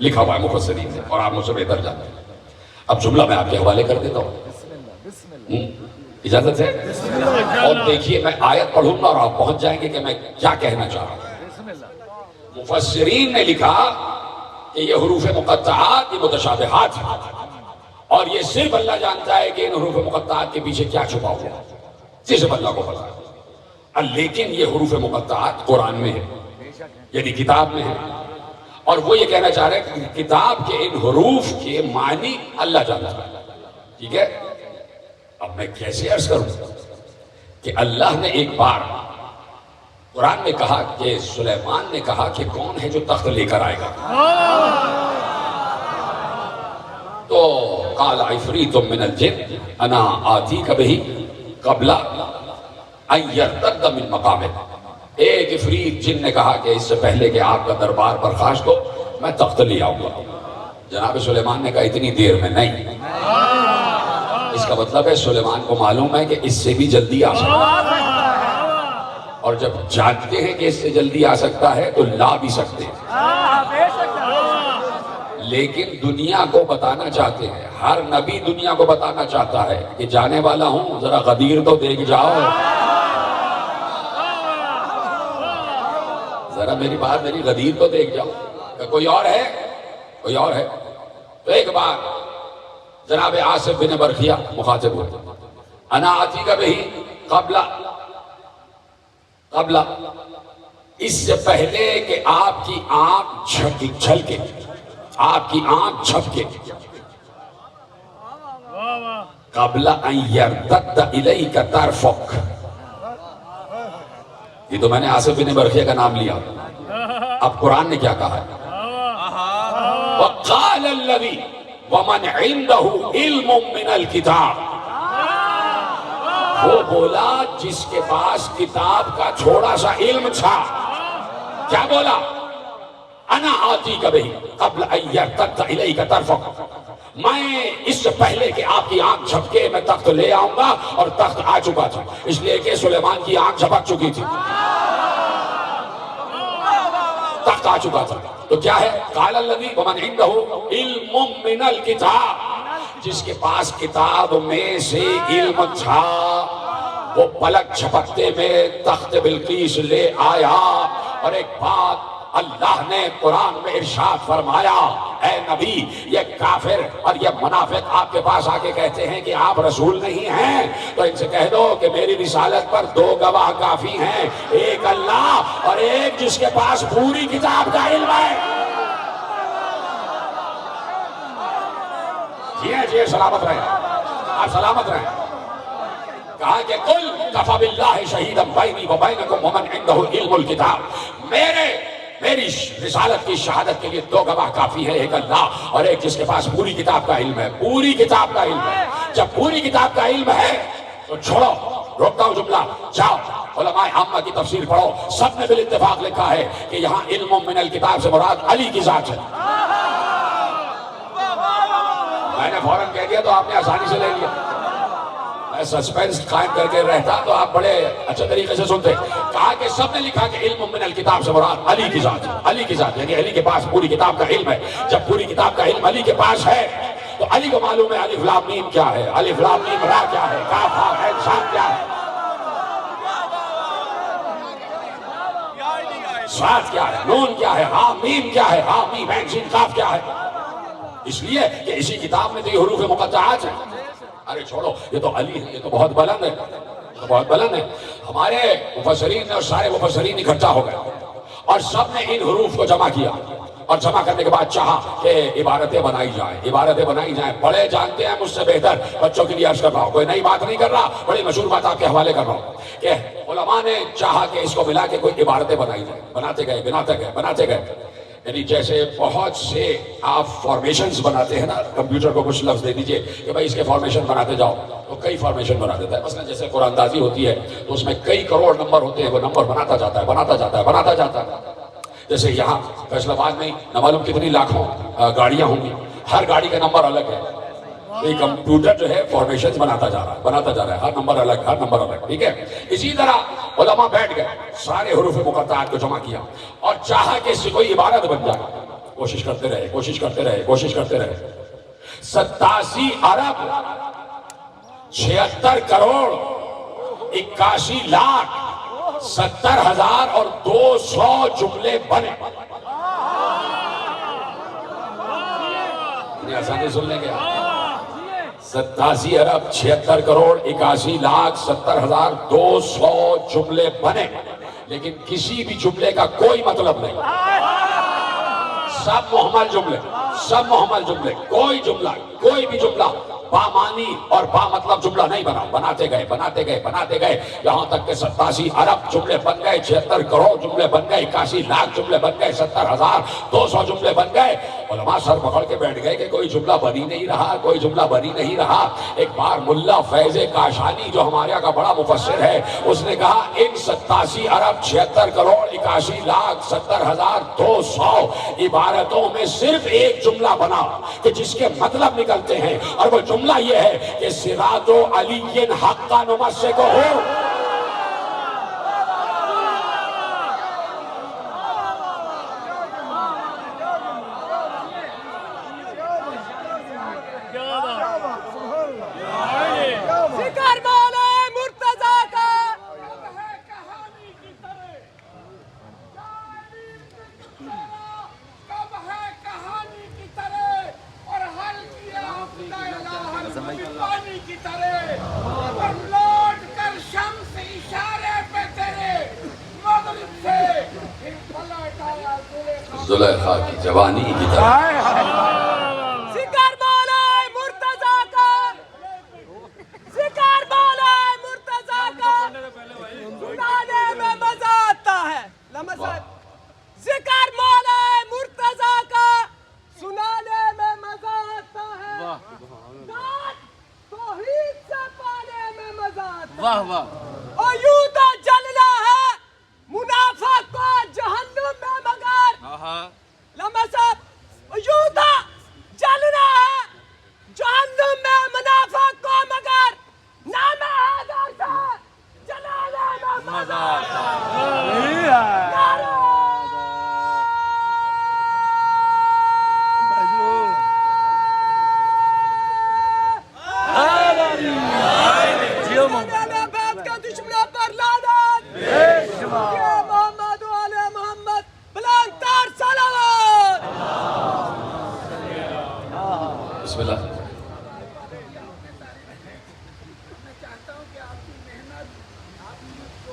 لکھا ہوا ہے مفسرین نے اور آپ مجھ سے بہتر جانتے ہیں. اب جملہ میں آپ کے حوالے کر دیتا ہوں. اجازت ہے؟ اور دیکھیے میں آیت پڑھوں گا اور آپ پہنچ جائیں گے کہ میں کیا کہنا چاہ رہا ہوں. مفسرین نے لکھا کہ یہ حروف مقطعات یہ متشابہات ہیں اور یہ صرف اللہ جانتا ہے کہ ان حروف مقطعات کے پیچھے کیا چھپا ہوا ہے، صرف اللہ کو پتا ہے. لیکن یہ حروف مقطعات قرآن میں ہے، یعنی کتاب میں ہے، اور وہ یہ کہنا چاہ رہے ہیں کہ کتاب کے ان حروف کے معنی اللہ جانتا ہے. ٹھیک ہے؟ اب میں کیسے عرض کروں کہ اللہ نے ایک بار قرآن میں کہا کہ سلیمان نے کہا کہ کون ہے جو تخت لے کر آئے گا، تو قال عفریت من الجن انا آتیک بہ قبل ان یرتد من مقامہ. ایک عفریت جن نے کہا کہ اس سے پہلے کہ آپ کا دربار برخاست ہو میں تخت لے آؤں گا. جناب سلیمان نے کہا اتنی دیر میں نہیں. اس کا مطلب ہے سلیمان کو معلوم ہے کہ اس سے بھی جلدی آ سکتا ہے، اور جب جانتے ہیں کہ اس سے جلدی آ سکتا ہے تو لا بھی سکتے ہیں. لیکن دنیا کو بتانا چاہتے ہیں، ہر نبی دنیا کو بتانا چاہتا ہے کہ جانے والا ہوں، ذرا غدیر تو دیکھ جاؤ، ذرا میری بات میری غدیر تو دیکھ جاؤ. کہ کوئی اور ہے، کوئی اور ہے. تو ایک بار جناب آصف بن برخیہ مخاطب ہوئے، انا آتیک بہ قبل اس سے پہلے کہ آپ کی آنکھ جھلکے، آپ کی آنکھ جھپکے، قبل ان یرتد الیک طرفک. یہ تو میں نے آصف بن برخیہ کا نام لیا. اب قرآن نے کیا کہا ہے؟ وقال الذی ومن عنده علم من الکتاب. وہ بولا جس کے پاس کتاب کا تھوڑا سا علم تھا. کیا بولا؟ انا آتیک بہ قبل ان یرتد الیک طرفک. میں اس سے پہلے کہ آپ کی آنکھ جھپکے میں تخت لے آؤں گا، اور تخت آ چکا تھا، اس لیے کہ سلیمان کی آنکھ جھپک چکی تھی، تخت آ چکا تھا. تو کیا ہے؟ قال الذی ومن عنده علم من الکتاب. جس کے پاس کتاب میں سے علم تھا وہ پلک جھپکتے میں تخت بلقیس لے آیا. اور ایک بات اللہ نے قرآن میں ارشاد فرمایا، اے نبی یہ کافر اور یہ منافق آپ کے پاس آ کے کہتے ہیں کہ آپ رسول نہیں ہیں، تو ان سے کہہ دو کہ میری رسالت پر دو گواہ کافی ہیں، ایک اللہ اور ایک جس کے پاس پوری کتاب کا علم ہے. جی سلامت رہیں، آپ سلامت رہیں. کہا کہ قل کفی باللہ شہیدا بینی و بینکم ومن عنده علم الکتاب. میری رسالت کی شہادت کے لیے دو گواہ کافی ہے، ایک اللہ اور ایک جس کے پاس پوری کتاب کا علم ہے. پوری کتاب کا علم ہے. جب پوری کتاب کا علم ہے تو چھوڑو، روکتا ہوں جملہ، جاؤ علماء عامہ کی تفسیر پڑھو. سب نے بالاتفاق لکھا ہے کہ یہاں علم من الکتاب سے مراد علی کی ذات ہے. میں نے فوراً کہہ دیا تو آپ نے آسانی سے لے لیا. میں سسپینس قائم کر کے رہتا تو آپ بڑے اچھے طریقے سے سنتے. کہا کہ سب نے لکھا کہ علم من الکتاب سے مراد علی کی ذات ہے. علی کی ذات یعنی علی کے پاس پوری کتاب کا علم ہے. جب پوری کتاب کا علم علی کے پاس ہے تو علی کو معلوم ہے الف لام میم کیا ہے، الف لام میم را کیا ہے، کاف ہا عین صاد کیا ہے، صاد کیا ہے، نون کیا ہے، ہا میم کیا ہے، ہا میم عین سین قاف کیا ہے. اس لیے کہ اسی کتاب میں تو یہ حروف مقطعات ہیں. ارے چھوڑو یہ تو علی ہے، یہ تو بہت بلند ہے، یہ تو بہت بلند ہے. ہمارے مفسرین نے اور سارے مفسرین اکٹھا ہو گئے اور سب نے ان حروف کو جمع کیا، اور جمع کرنے کے بعد چاہا کہ عبارتیں بنائی جائیں، عبارتیں بنائی جائیں. بڑے جانتے ہیں مجھ سے بہتر، بچوں کے لیے عرض کر رہا ہوں، کوئی نئی بات نہیں کر رہا، بڑی مشہور بات آپ کے حوالے کر رہا ہوں کہ علماء نے چاہا کہ اس کو ملا کے کوئی عبارتیں بنائی جائیں. بناتے گئے بناتے گئے. یعنی جیسے بہت سے آپ فارمیشنز بناتے ہیں نا، کمپیوٹر کو کچھ لفظ دے دیجئے کہ بھائی اس کے فارمیشن بناتے جاؤ تو کئی فارمیشن بنا دیتا ہے. مثلا جیسے قرآن اندازی ہوتی ہے تو اس میں کئی کروڑ نمبر ہوتے ہیں، وہ نمبر بناتا جاتا ہے. جیسے یہاں فیصل آباد میں نہ معلوم کتنی لاکھوں گاڑیاں ہوں گی، ہر گاڑی کا نمبر الگ ہے. یہ کمپیوٹر جو ہے فارمیشنز بناتا جا رہا ہے، ہر نمبر الگ. ٹھیک ہے. اسی طرح علماء بیٹھ گئے، سارے حروف مقطعات کو جمع کیا اور چاہا کہ اس سے کوئی عبارت بن جائے. کوشش کرتے رہے، کوشش کرتے رہے، کوشش کرتے رہے۔ 87 ارب 76 کروڑ 81 لاکھ 70,000 اور 200 جملے بنے۔ اتنی آسانی سن لیں گے آپ؟ 87 ارب 76 کروڑ 81 لاکھ 70,000 200 جملے بنے، لیکن کسی بھی جملے کا کوئی مطلب نہیں، سب محمل جملے، سب محمل جملے، کوئی جملہ، کوئی بھی جملہ بامانی اور با مطلب جملہ نہیں بنا، بناتے گئے بناتے گئے بناتے گئے، یہاں تک کہ 87 ارب جملے بن گئے، 76 کروڑ جملے بن گئے، 81 لاکھ جملے بن گئے، 70,000 200 جملے بن گئے۔ علماء سر پکڑ کے بیٹھ گئے کہ کوئی جملہ بنی نہیں رہا، کوئی جملہ بنی نہیں رہا۔ ایک بار ملا فیض کاشانی جو ہمارے یہاں کا بڑا مفسر ہے، اس نے کہا ان 87 ارب 76 کروڑ 81 لاکھ 70,000 200 عبارتوں میں صرف ایک جملہ بنا کہ جس کے مطلب نکلتے ہیں، اور وہ جملہ یہ ہے کہ صراط علی حق کا نمسک ہو۔ ذکر مولا مرتضیٰ کا کب ہے کہانی کی طرح اور حل کیا پانی کی طرح، اور لوٹ کر شمس اشارے پہ تیرے مغرب سے پھر پلٹ آیا زلیخا کی جوانی کی طرح۔ ذکر مولا مرتضیٰ کا، ذکر مولا مرتضیٰ کا سنانے میں مزہ آتا ہے۔ ذکر مولا مرتضیٰ کا سنانے میں مزہ آتا ہے، توحید سے پانے میں مزہ آتا ہے۔ اور یوں تو جلنا ہے منافق کو جہنم میں، مگر لمحہ صاحب یوں تو جلنا ہے جہنم میں منافق کو، مگر نام حیدر سے جلانے میں مزہ آتا ہے۔ دشمنوں پر لعنت، یہ محمد و آل محمد بلند تر صلوات۔ بسم اللہ۔ میں چاہتا ہوں کہ آپ کی محنت، آپ کی کو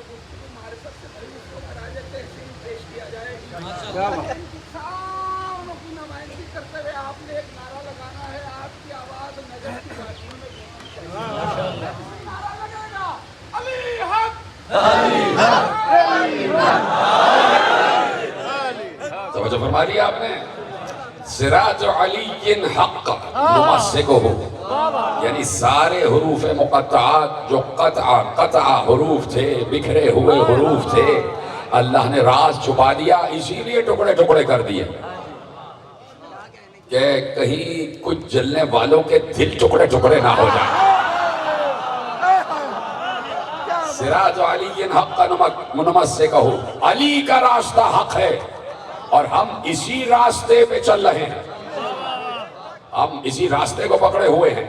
معرفت سے بھری اس کو خراج تحسین پیش کیا جائے۔ ان کسانوں کی نمائندگی کرتے ہوئے آپ نے ایک نعرہ لگانا ہے، آپ کی آواز نجف کی وادیوں میں پہنچ جائے۔ نعرہ لگے گا علی حق، توجہ فرما لیا آپ نے؟ صراط علی حق نمسک ہو، یعنی سارے حروف مقطعات جو قطع حروف تھے، بکھرے ہوئے حروف تھے، اللہ نے راز چھپا دیا، اسی لیے ٹکڑے ٹکڑے کر دیے کہ کہیں کچھ جلنے والوں کے دل ٹکڑے ٹکڑے نہ ہو جائیں۔ صراط علی حق کا نمسک ہو، علی کا راستہ حق ہے اور ہم اسی راستے پہ چل رہے ہیں، ہم اسی راستے کو پکڑے ہوئے ہیں۔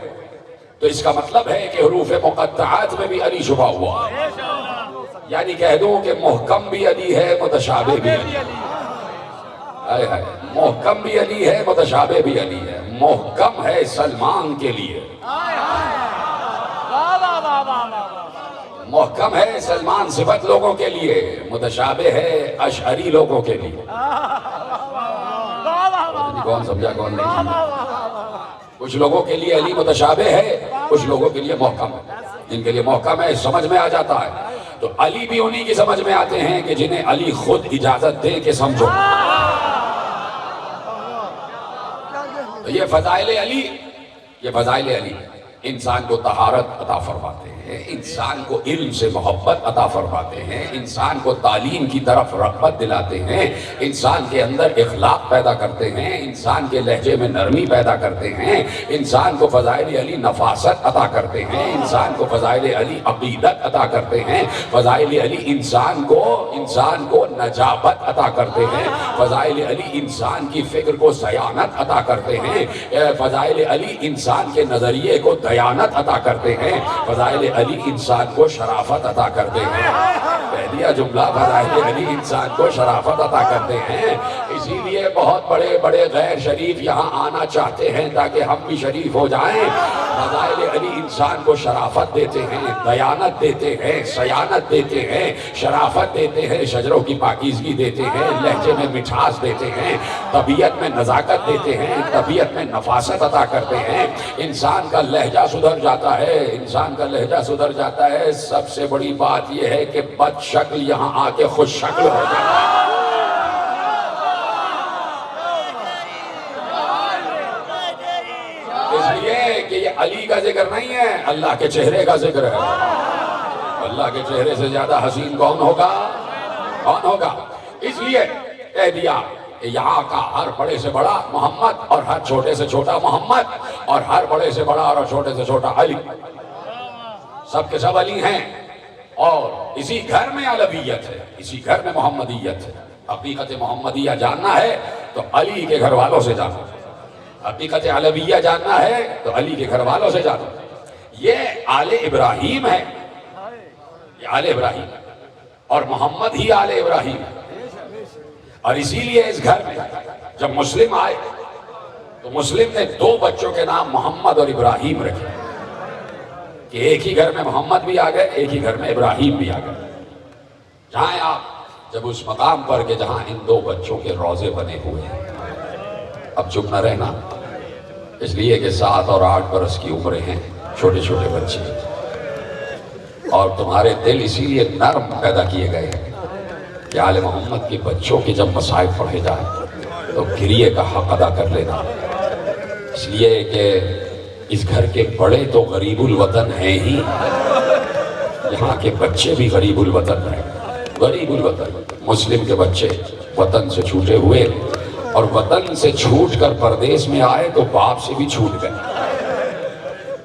تو اس کا مطلب ہے کہ حروف مقطعات میں بھی علی چھپا ہوا، یعنی کہہ دوں کہ محکم بھی علی ہے، متشابہ بھی علی ہے۔ محکم بھی علی ہے، متشابہ بھی علی ہے۔ محکم ہے سلمان کے لیے، محکم ہے سلمان صفت لوگوں کے لیے، متشابہ ہے اشعری لوگوں کے لیے۔ کون سمجھا کون نہیں سمجھا؟ کچھ لوگوں کے لیے علی متشابہ ہے، کچھ لوگوں کے لیے محکم ہے۔ جن کے لیے محکم ہے سمجھ میں آ جاتا ہے، تو علی بھی انہی کی سمجھ میں آتے ہیں کہ جنہیں علی خود اجازت دے کہ سمجھو۔ تو یہ فضائل علی، یہ فضائل علی، انسان کو طہارت عطا فرماتے ہیں، انسان کو علم سے محبت عطا فرماتے ہیں، انسان کو تعلیم کی طرف رغبت دلاتے ہیں، انسان کے اندر اخلاق پیدا کرتے ہیں، انسان کے لہجے میں نرمی پیدا کرتے ہیں، انسان کو فضائل علی نفاست عطا کرتے ہیں، انسان کو فضائل علی عقیدت عطا کرتے ہیں، فضائل علی انسان کو نجابت عطا کرتے ہیں، فضائل علی انسان کی فکر کو سیانت عطا کرتے ہیں، فضائل علی انسان کے نظریے کو دیانت عطا کرتے ہیں، فضائل علی انسان کو شرافت عطا کرتے ہیں۔ کہہ دیا جملہ، فضائل علی انسان کو شرافت عطا کرتے ہیں۔ اسی لیے بہت بڑے بڑے غیر شریف یہاں آنا چاہتے ہیں تاکہ ہم بھی شریف ہو جائیں۔ فضائل علی انسان کو شرافت دیتے ہیں، دیانت دیتے ہیں، سیانت دیتے ہیں، شرافت دیتے ہیں، شجروں کی پاکیزگی دیتے ہیں، لہجے میں مٹھاس دیتے ہیں، طبیعت میں نزاکت دیتے ہیں، طبیعت میں نفاست عطا کرتے ہیں۔ انسان کا لہجہ سدھر جاتا ہے، انسان کا لہجہ سدھر جاتا ہے۔ سب سے بڑی بات یہ ہے کہ بد شکل یہاں آ کے خوش شکل ہو جاتا ہے۔ اس لیے کہ یہ علی کا ذکر نہیں ہے، اللہ کے چہرے کا ذکر ہے۔ اللہ کے چہرے سے زیادہ حسین کون ہوگا؟ کون ہوگا؟ اس لیے کہہ دیا کہ یہاں کا ہر بڑے سے بڑا محمد اور ہر چھوٹے سے چھوٹا محمد اور ہر بڑے سے بڑا اور چھوٹے سے چھوٹا علی، سب کے سب علی ہیں۔ اور اسی گھر میں علویت ہے، اسی گھر میں محمدیت ہے۔ حقیقت محمدیہ جاننا ہے تو علی کے گھر والوں سے جانو، حقیقت علویہ جاننا ہے تو علی کے گھر والوں سے جانو۔ یہ آل ابراہیم ہے، یہ آل ابراہیم ہے اور محمد ہی آل ابراہیم ہے۔ اور اسی لیے اس گھر میں جب مسلم آئے تو مسلم نے دو بچوں کے نام محمد اور ابراہیم رکھے کہ ایک ہی گھر میں محمد بھی آ گئے، ایک ہی گھر میں ابراہیم بھی آ گئے۔ جائیں آپ جب اس مقام پر کہ جہاں ان دو بچوں کے روضے بنے ہوئے ہیں، اب چپ نہ رہنا، اس لیے کہ 7 اور 8 برس کی عمریں ہیں، چھوٹے چھوٹے بچے، اور تمہارے دل اسی لیے نرم پیدا کیے گئے ہیں کہ آل محمد کے بچوں کے جب مصائب پڑھے جائیں تو گریے کا حق ادا کر لینا۔ اس لیے کہ اس گھر کے بڑے تو غریب الوطن ہیں ہی، یہاں کے بچے بھی غریب الوطن ہیں، غریب الوطن۔ مسلم کے بچے وطن سے چھوٹے ہوئے اور وطن سے چھوٹ کر پردیس میں آئے تو باپ سے بھی چھوٹ گئے،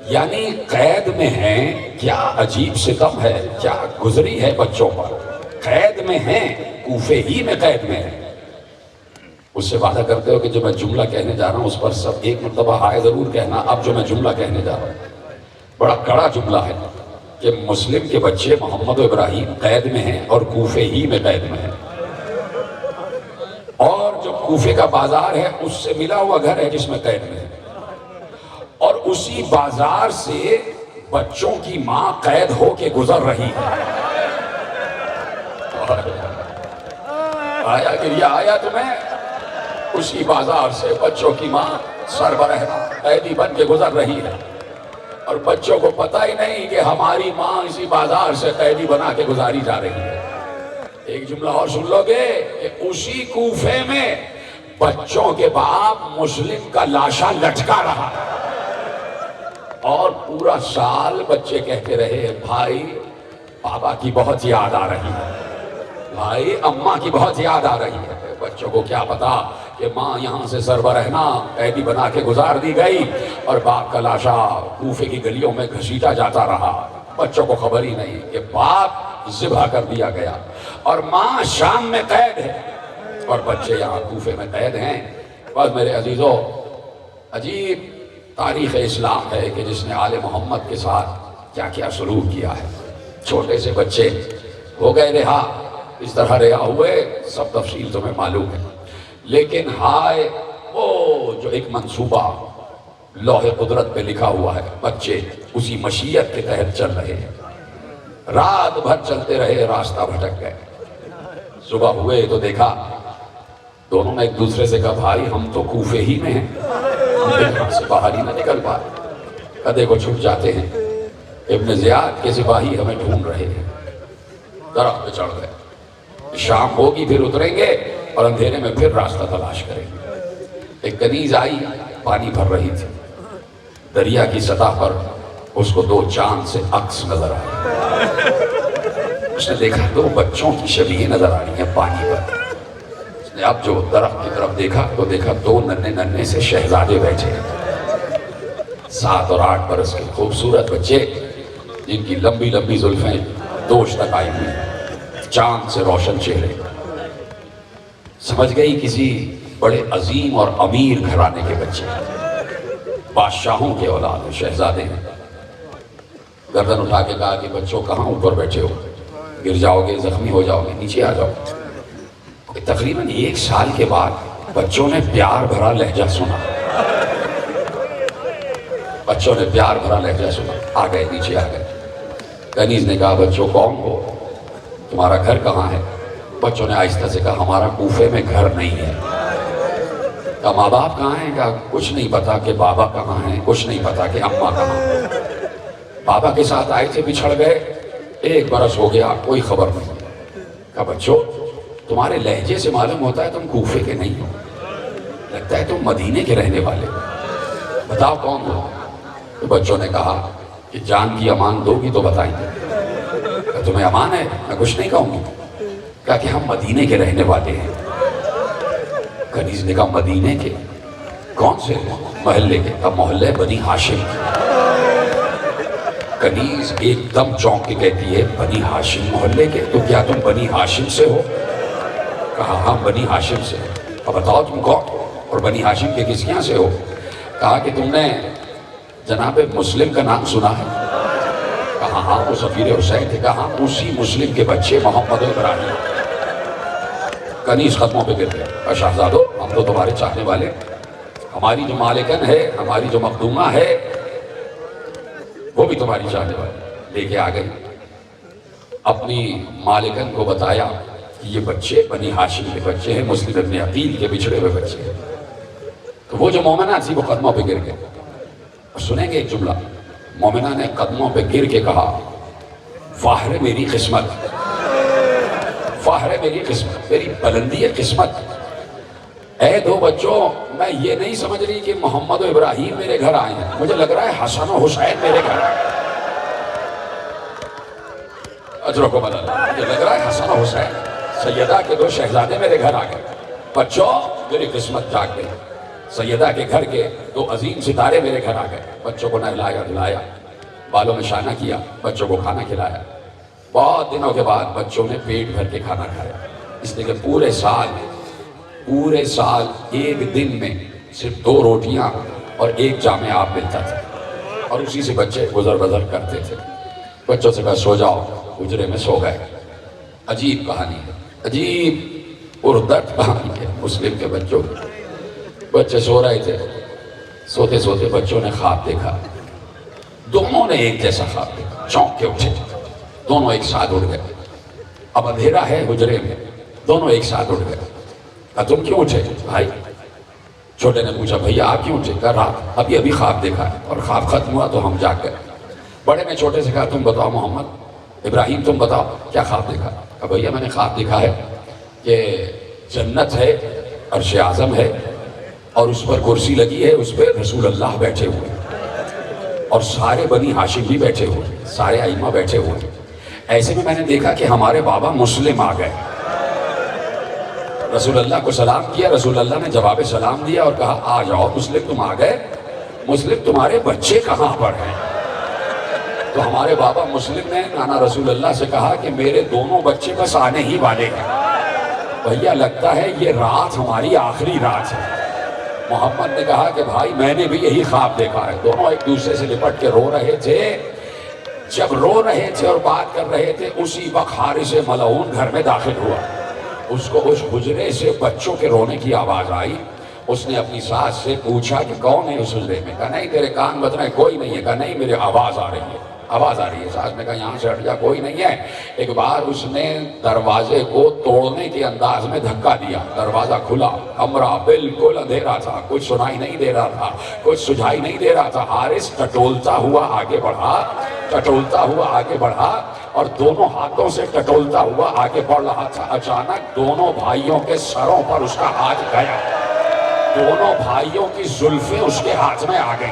یعنی قید میں ہیں۔ کیا عجیب ستم ہے، کیا گزری ہے بچوں پر، قید میں ہیں، کوفے ہی میں قید میں ہیں۔ اس سے وعدہ کرتے ہو کہ جو میں جملہ کہنے جا رہا ہوں اس پر سب ایک مرتبہ ہائے ضرور کہنا۔ اب جو میں جملہ کہنے جا رہا ہوں بڑا کڑا جملہ ہے کہ مسلم کے بچے محمد و ابراہیم قید میں ہیں اور کوفے ہی میں قید میں ہیں، اور جو کوفے کا بازار ہے اس سے ملا ہوا گھر ہے جس میں قید میں ہے، اور اسی بازار سے بچوں کی ماں قید ہو کے گزر رہی ہے۔ آیا گریہ آیا تمہیں؟ اسی بازار سے بچوں کی ماں سربراہ قیدی بن کے گزر رہی ہے، اور بچوں کو پتہ ہی نہیں کہ ہماری ماں اسی بازار سے قیدی بنا کے گزاری جا رہی ہے۔ ایک جملہ اور سن لو گے کہ اسی کوفے میں بچوں کے باپ مسلم کا لاشا لٹکا رہا، اور پورا سال بچے کہتے رہے بھائی بابا کی بہت یاد آ رہی ہے، بھائی اماں کی بہت یاد آ رہی ہے۔ بچوں کو کیا پتا کہ ماں یہاں سے سربراہنا قیدی بنا کے گزار دی گئی اور باپ کا لاشا کوفے کی گلیوں میں گھسیٹا جاتا رہا۔ بچوں کو خبر ہی نہیں کہ باپ ذبح کر دیا گیا اور ماں شام میں قید ہے اور بچے یہاں کوفے میں قید ہیں۔ بس میرے عزیزو، عجیب تاریخ اسلام ہے کہ جس نے آل محمد کے ساتھ کیا کیا سلوک کیا ہے۔ چھوٹے سے بچے ہو گئے رہا، اس طرح رہا ہوئے، سب تفصیل تمہیں معلوم ہے، لیکن ہائے وہ جو ایک منصوبہ لوح قدرت پہ لکھا ہوا ہے، بچے اسی مشیت کے تحت چل رہے ہیں۔ رات بھر چلتے رہے، راستہ بھٹک گئے، صبح ہوئے تو دیکھا دونوں نے ایک دوسرے سے کہا بھائی ہم تو کوفے ہی میں ہیں، ہم یہاں سے باہر ہی نہ نکل پائے، کدے کو چھپ جاتے ہیں۔ ابن زیاد کے سپاہی ہمیں ڈھونڈ رہے ہیں، درخت پہ چڑھ گئے، شام ہوگی پھر اتریں گے اور اندھیرے میں پھر راستہ تلاش کریں گے۔ ایک کنیز آئی، پانی بھر رہی تھی، دریا کی سطح پر اس کو 2 چاند سے عکس نظر آئے. اس نے دیکھا 2 بچوں کی شبیہیں نظر آ رہی ہیں پانی پر. اس نے اب جو درخت کی طرف دیکھا تو دیکھا 2 ننھے سے شہزادے بیٹھے ہیں. 7 اور 8 برس کے خوبصورت بچے جن کی لمبی لمبی زلفیں دوش تک آئی ہوئی, چاند سے روشن چہرے. سمجھ گئی کسی بڑے عظیم اور امیر گھرانے کے بچے, بادشاہوں کے اولاد, شہزادے ہیں. گردن اٹھا کے کہا کہ بچوں کہاں اوپر بیٹھے ہو, گر جاؤ گے, زخمی ہو جاؤ گے, نیچے آ جاؤ. تقریباً 1 سال کے بعد بچوں نے پیار بھرا لہجہ سنا. بچوں نے پیار بھرا لہجہ سنا, آ گئے, نیچے آ گئے. کنیز نے کہا بچوں کون ہو, تمہارا گھر کہاں ہے؟ بچوں نے آہستہ سے کہا ہمارا کوفے میں گھر نہیں ہے. کہا ماں باپ کہاں ہیں؟ کہا کچھ نہیں پتا کہ بابا کہاں ہیں, کچھ نہیں پتا کہ اماں کہاں ہیں. بابا کے ساتھ آئے تھے, بچھڑ گئے, 1 برس ہو گیا, کوئی خبر نہیں. کہا بچوں تمہارے لہجے سے معلوم ہوتا ہے تم کوفے کے نہیں ہو, لگتا ہے تم مدینے کے رہنے والے ہو, بتاؤ کون ہو؟ تو بچوں نے کہا کہ جان کی امان دو گی تو بتائیں گے. کہا تمہیں امان ہے, میں کچھ نہیں کہوں گی. کہا کہ ہم مدینے کے رہنے والے ہیں. کنیز نے کہا مدینے کے کون سے محلے کے؟ کہا محلے بنی ہاشم. کنیز ایک دم چونک کے کہتی ہے بنی ہاشم محلے کے, تو کیا تم بنی ہاشم سے ہو؟ کہا ہاں بنی ہاشم سے. اب بتاؤ تم کون اور بنی ہاشم کے کس یہاں سے ہو؟ کہا کہ تم نے جناب مسلم کا نام سنا ہے؟ کہا ہاں وہ سفیر حسین تھے. کہا اسی مسلم کے بچے محمد ابراہیم. کنیز قدموں پہ گر گئے. شہزادو ہم تو تمہارے چاہنے والے, ہماری جو مالکن ہے, ہماری جو مخدومہ ہے, وہ بھی تمہاری چاہنے والی. لے کے آ گئی, اپنی مالکن کو بتایا کہ یہ بچے بنی ہاشم کے بچے ہیں, مسلم ابن عقیل کے بچھڑے ہوئے بچے ہیں. تو وہ جو مومنہ تھی وہ قدموں پہ گر گئے. اور سنیں گے ایک جملہ, مومنہ نے قدموں پہ گر کے کہا واہ رے میری قسمت, واہ رے میری قسمت, میری بلندی ہے قسمت. اے 2 بچوں, میں یہ نہیں سمجھ رہی کہ محمد و ابراہیم میرے گھر آئے ہیں, مجھے لگ رہا ہے حسن و حسین میرے گھر آئے. اجروں کو بدل, مجھے لگ رہا ہے حسن و حسین سیدہ کے 2 شہزادے میرے گھر آ گئے. بچوں میری قسمت جاگ گئی, سیدہ کے گھر کے 2 عظیم ستارے میرے گھر آ گئے. بچوں کو نہلایا دھلایا, بالوں میں شانہ کیا, بچوں کو کھانا کھلایا. بہت دنوں کے بعد بچوں نے پیٹ بھر کے کھانا کھایا, اس لیے کہ پورے سال 1 دن میں صرف 2 روٹیاں اور 1 جامع آب ملتا تھا, اور اسی سے بچے گزر بسر کرتے تھے. بچوں سے کہا سو جاؤ, حجرے میں سو گئے. عجیب کہانی ہے, عجیب اردٹ کہانی ہے مسلم کے بچوں کی. بچے سو رہے تھے, سوتے سوتے بچوں نے خواب دیکھا. دونوں نے ایک جیسا خواب دیکھا, چونک کے اٹھے, دونوں ایک ساتھ اٹھ گئے. اب اندھیرا ہے حجرے میں, دونوں ایک ساتھ اٹھ گئے. کہا تم کیوں اٹھے بھائی؟ چھوٹے نے پوچھا بھیا آپ کیوں اٹھے؟ کہا رات ابھی خواب دیکھا ہے, اور خواب ختم ہوا تو ہم جاگ گئے. بڑے نے چھوٹے سے کہا تم بتاؤ محمد ابراہیم, تم بتاؤ کیا خواب دیکھا؟ کہا بھیا میں نے خواب دیکھا ہے کہ جنت ہے, عرش اعظم ہے, اور اس پر کرسی لگی ہے, اس پہ رسول اللہ بیٹھے ہوئے, اور سارے بنی ہاشم بھی بیٹھے ہوئے, سارے ائمہ بیٹھے ہوئے. ایسے میں نے دیکھا کہ ہمارے بابا مسلم آ گئے. رسول اللہ کو سلام کیا, رسول اللہ نے جواب سلام دیا اور کہا آ جاؤ مسلم تم آ گئے, مسلم تمہارے بچے کہاں پر ہیں؟ تو ہمارے بابا مسلم نے نانا رسول اللہ سے کہا کہ میرے دونوں بچے بس آنے ہی والے ہیں. بھیا لگتا ہے یہ رات ہماری آخری رات ہے. محمد نے کہا کہ بھائی میں نے بھی یہی خواب دیکھا ہے. دونوں ایک دوسرے سے لپٹ کے رو رہے تھے. جب رو رہے تھے اور بات کر رہے تھے اسی وقت حارث ملعون گھر میں داخل ہوا. اس کو اس حجرے سے بچوں کے رونے کی آواز آئی. اس نے اپنی ساس سے پوچھا کہ کون ہے اس حجرے میں؟ کہا نہیں تیرے کان بج رہے ہیں, کوئی نہیں ہے. کہا نہیں میرے آواز آ رہی ہے, آواز آ رہی ہے. ساس نے کہا یہاں سے ہٹ جا, کوئی نہیں ہے. ایک بار اس نے دروازے کو توڑنے کے انداز میں دھکا دیا, دروازہ کھلا, کمرہ بالکل اندھیرا تھا, کچھ سنائی نہیں دے رہا تھا, کچھ سجھائی نہیں دے رہا تھا. حارث ٹٹولتا ہوا آگے بڑھا, ٹٹولتا ہوا آگے بڑھا, اور دونوں ہاتھوں سے ٹٹولتا ہوا آگے بڑھ رہا تھا. اچانک دونوں بھائیوں کے سروں پر اس کا ہاتھ گیا, دونوں بھائیوں کی زلفیں اس کے ہاتھ میں آ گئی.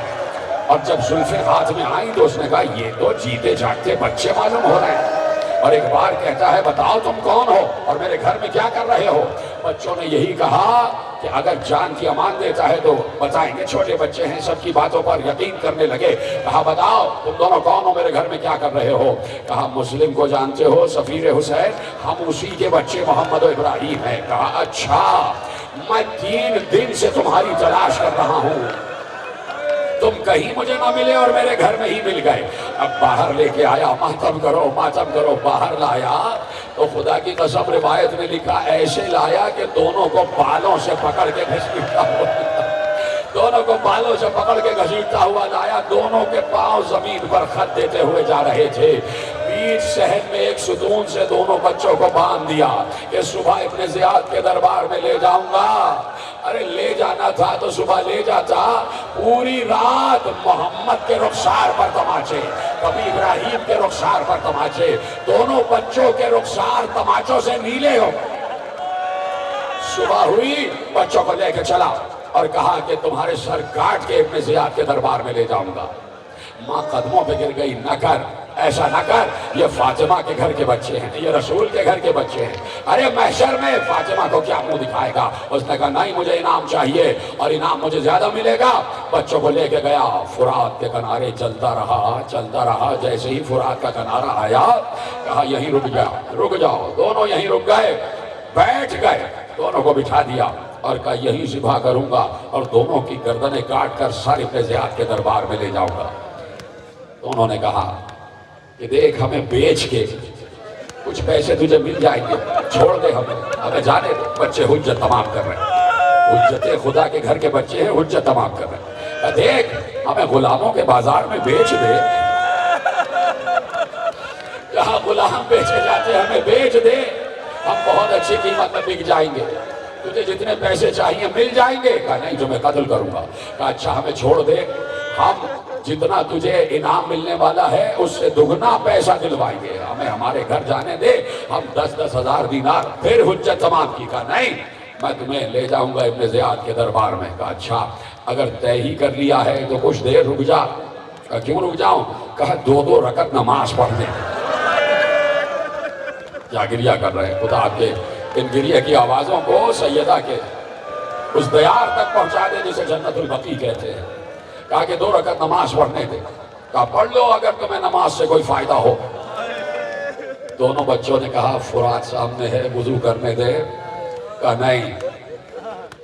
اور جب زلفیں ہاتھ میں آئیں تو اس نے کہا یہ تو جیتے جاگتے بچے معلوم ہو رہے ہیں. اور ایک بار کہتا ہے بتاؤ تم کون ہو اور میرے گھر میں کیا کر رہے ہو؟ بچوں نے یہی کہا کہ اگر جان کی امان دیتا ہے تو بتائیں گے، چھوٹے بچے ہیں، سب کی باتوں پر یقین کرنے لگے. کہا بتاؤ تم دونوں کون ہو، میرے گھر میں کیا کر رہے ہو؟ کہا مسلم کو جانتے ہو، سفیر حسین، ہم اسی کے بچے محمد و ابراہیم ہیں. کہا اچھا، میں 3 دن سے تمہاری تلاش کر رہا ہوں، تم کہیں مجھے نہ ملے اور میرے گھر میں ہی مل گئے. اب باہر لے کے آیا، ماتم کرو، باہر لایا تو خدا کی قسم روایت میں لکھا ایسے لایا کہ دونوں کو بالوں سے پکڑ کے گھسیٹتا ہوا دونوں کو بالوں سے پکڑ کے گھسیٹتا ہوا لایا. دونوں کے پاؤں زمین پر خط دیتے ہوئے جا رہے تھے. بیچ صحن میں ایک ستون سے دونوں بچوں کو باندھ دیا کہ صبح ابن زیاد کے دربار میں لے جاؤں گا. ارے لے جانا تھا تو صبح لے جاتا. پوری رات محمد کے رخسار پر تماچے، کبھی ابراہیم کے رخسار پر تماچے، دونوں بچوں کے رخسار تماچوں سے نیلے ہو. صبح ہوئی، بچوں کو لے کے چلا اور کہا کہ تمہارے سر کاٹ کے ابن زیاد کے دربار میں لے جاؤں گا. ماں قدموں پہ گر گئی، نہ کر، ایسا نہ کر، یہ فاطمہ کے گھر کے بچے ہیں، یہ رسول کے گھر کے بچے ہیں. ارے محشر میں فاطمہ کو کیا منہ دکھائے گا؟ اس نے کہا نہیں، مجھے انعام چاہیے اور انعام مجھے زیادہ ملے گا. بچوں کو لے کے گیا، فرات کے کنارے چلتا رہا. جیسے ہی فرات کا کنارہ آیا کہا یہیں رک جاؤ. دونوں یہیں رک گئے، بیٹھ گئے، دونوں کو بٹھا دیا اور کہا یہی ذبح کروں گا اور دونوں کی گردنیں کاٹ کر سارے ابن زیاد کے دربار میں لے جاؤں گا. انہوں نے کہا کہ دیکھ ہمیں بیچ کے کچھ پیسے تجھے مل جائیں گے، چھوڑ دے ہمیں جانے دے. بچے حجت تمام کر رہے ہیں، حجت خدا کے گھر کے بچے ہیں، حجت تمام کر رہے ہیں. دیکھ ہمیں غلاموں کے بازار میں بیچ دے، جہاں غلام بیچے جاتے ہمیں بیچ دے، ہم بہت اچھی قیمت میں بک جائیں گے، تجھے جتنے پیسے چاہیے مل جائیں گے. کہا نہیں، جو میں قتل کروں گا. کہا اچھا ہمیں چھوڑ دے، ہم جتنا تجھے انعام ملنے والا ہے اس سے دگنا پیسہ دلوائیں گے، ہمیں ہمارے گھر جانے دے. ہم 10,000 دینار. پھر حجت تمام کی. کہا نہیں، میں تمہیں لے جاؤں گا ابن زیاد کے دربار میں. کہا اچھا اگر طے ہی کر لیا ہے تو کچھ دیر رک جا. کہا کیوں رک جاؤں؟ کہا 2 رکعت نماز پڑھنے. کیا گریہ کر رہے ہیں؟ خدا کے ان گریہ کی آوازوں کو سیدہ کے اس دیار تک پہنچا دے جسے جنت البقیع کہتے ہیں. کہا کہ 2 رکعت نماز پڑھنے دے. کہا پڑھ لو اگر تمہیں نماز سے کوئی فائدہ ہو. دونوں بچوں نے کہا فرات سامنے ہے، وضو کرنے دے. کہا نہیں،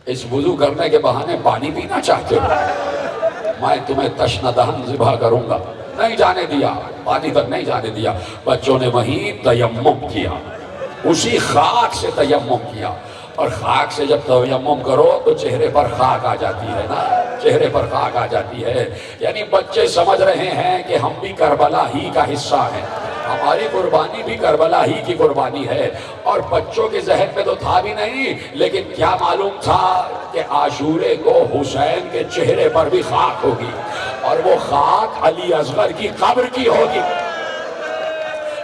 اس وضو کرنے کے بہانے پانی پینا چاہتے ہو؟ میں تمہیں تشنہ دہن ذبح کروں گا. نہیں جانے دیا، پانی تک نہیں جانے دیا. بچوں نے وہیں تیمم کیا، اسی خاک سے تیمم کیا. اور خاک سے جب تیمم کرو تو چہرے پر خاک آ جاتی ہے نا، چہرے پر خاک آ جاتی ہے. یعنی بچے سمجھ رہے ہیں کہ ہم بھی کربلا ہی کا حصہ ہیں، ہماری قربانی بھی کربلا ہی کی قربانی ہے. اور بچوں کے ذہن میں تو تھا بھی نہیں، لیکن کیا معلوم تھا کہ عاشورے کو حسین کے چہرے پر بھی خاک ہوگی اور وہ خاک علی اصغر کی قبر کی ہوگی.